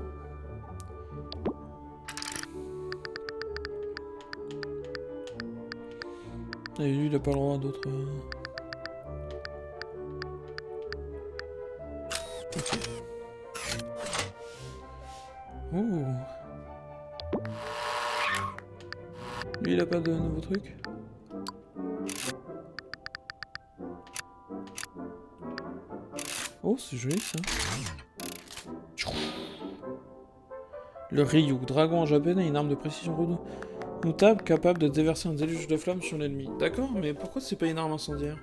A: Et lui il a pas le droit à d'autres... Ok. Ouh. Lui il a pas de nouveaux trucs. Oh c'est joli ça. Le Ryu, dragon en japonais, une arme de précision redoutable capable de déverser un déluge de flammes sur l'ennemi. D'accord, mais pourquoi c'est pas une arme incendiaire?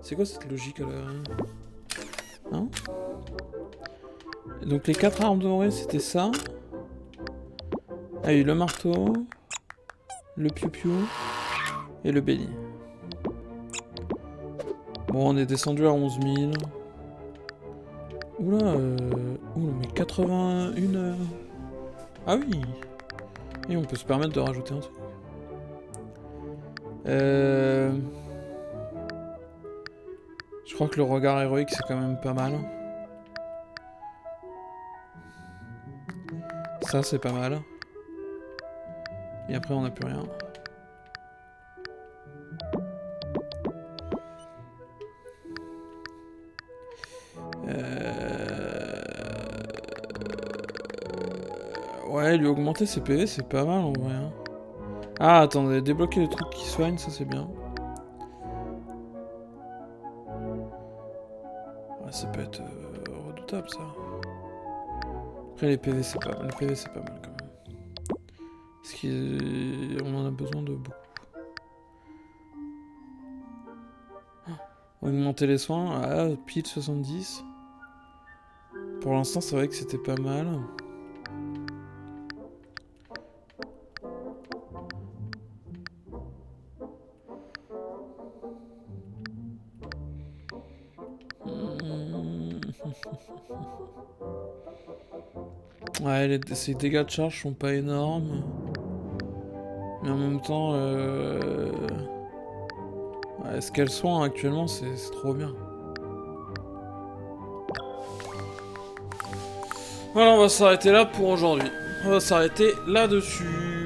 A: C'est quoi cette logique là? Hein? Donc les 4 armes dorées c'était ça. Ah oui, le marteau, le piou-piou et le bélier. Bon, on est descendu à 11 000. Oula, oula, mais 81... Ah oui. Et on peut se permettre de rajouter un truc. Je crois que le regard héroïque, c'est quand même pas mal. Ça, c'est pas mal. Et après, on n'a plus rien. Ouais, lui augmenter ses PV, c'est pas mal en vrai. Hein. Ah, attendez, débloquer les trucs qui soignent, ça c'est bien. Ouais, ça peut être redoutable ça. Après, les PV, c'est pas mal. Les PV, c'est pas mal quand même. Parce qu'on en a besoin de beaucoup. Augmenter les soins, ah, pile 70. Pour l'instant, c'est vrai que c'était pas mal. Ouais, ses dégâts de charge sont pas énormes. Mais en même temps, ouais, ce qu'elle soigne actuellement, c'est trop bien. Voilà, on va s'arrêter là pour aujourd'hui. On va s'arrêter là-dessus.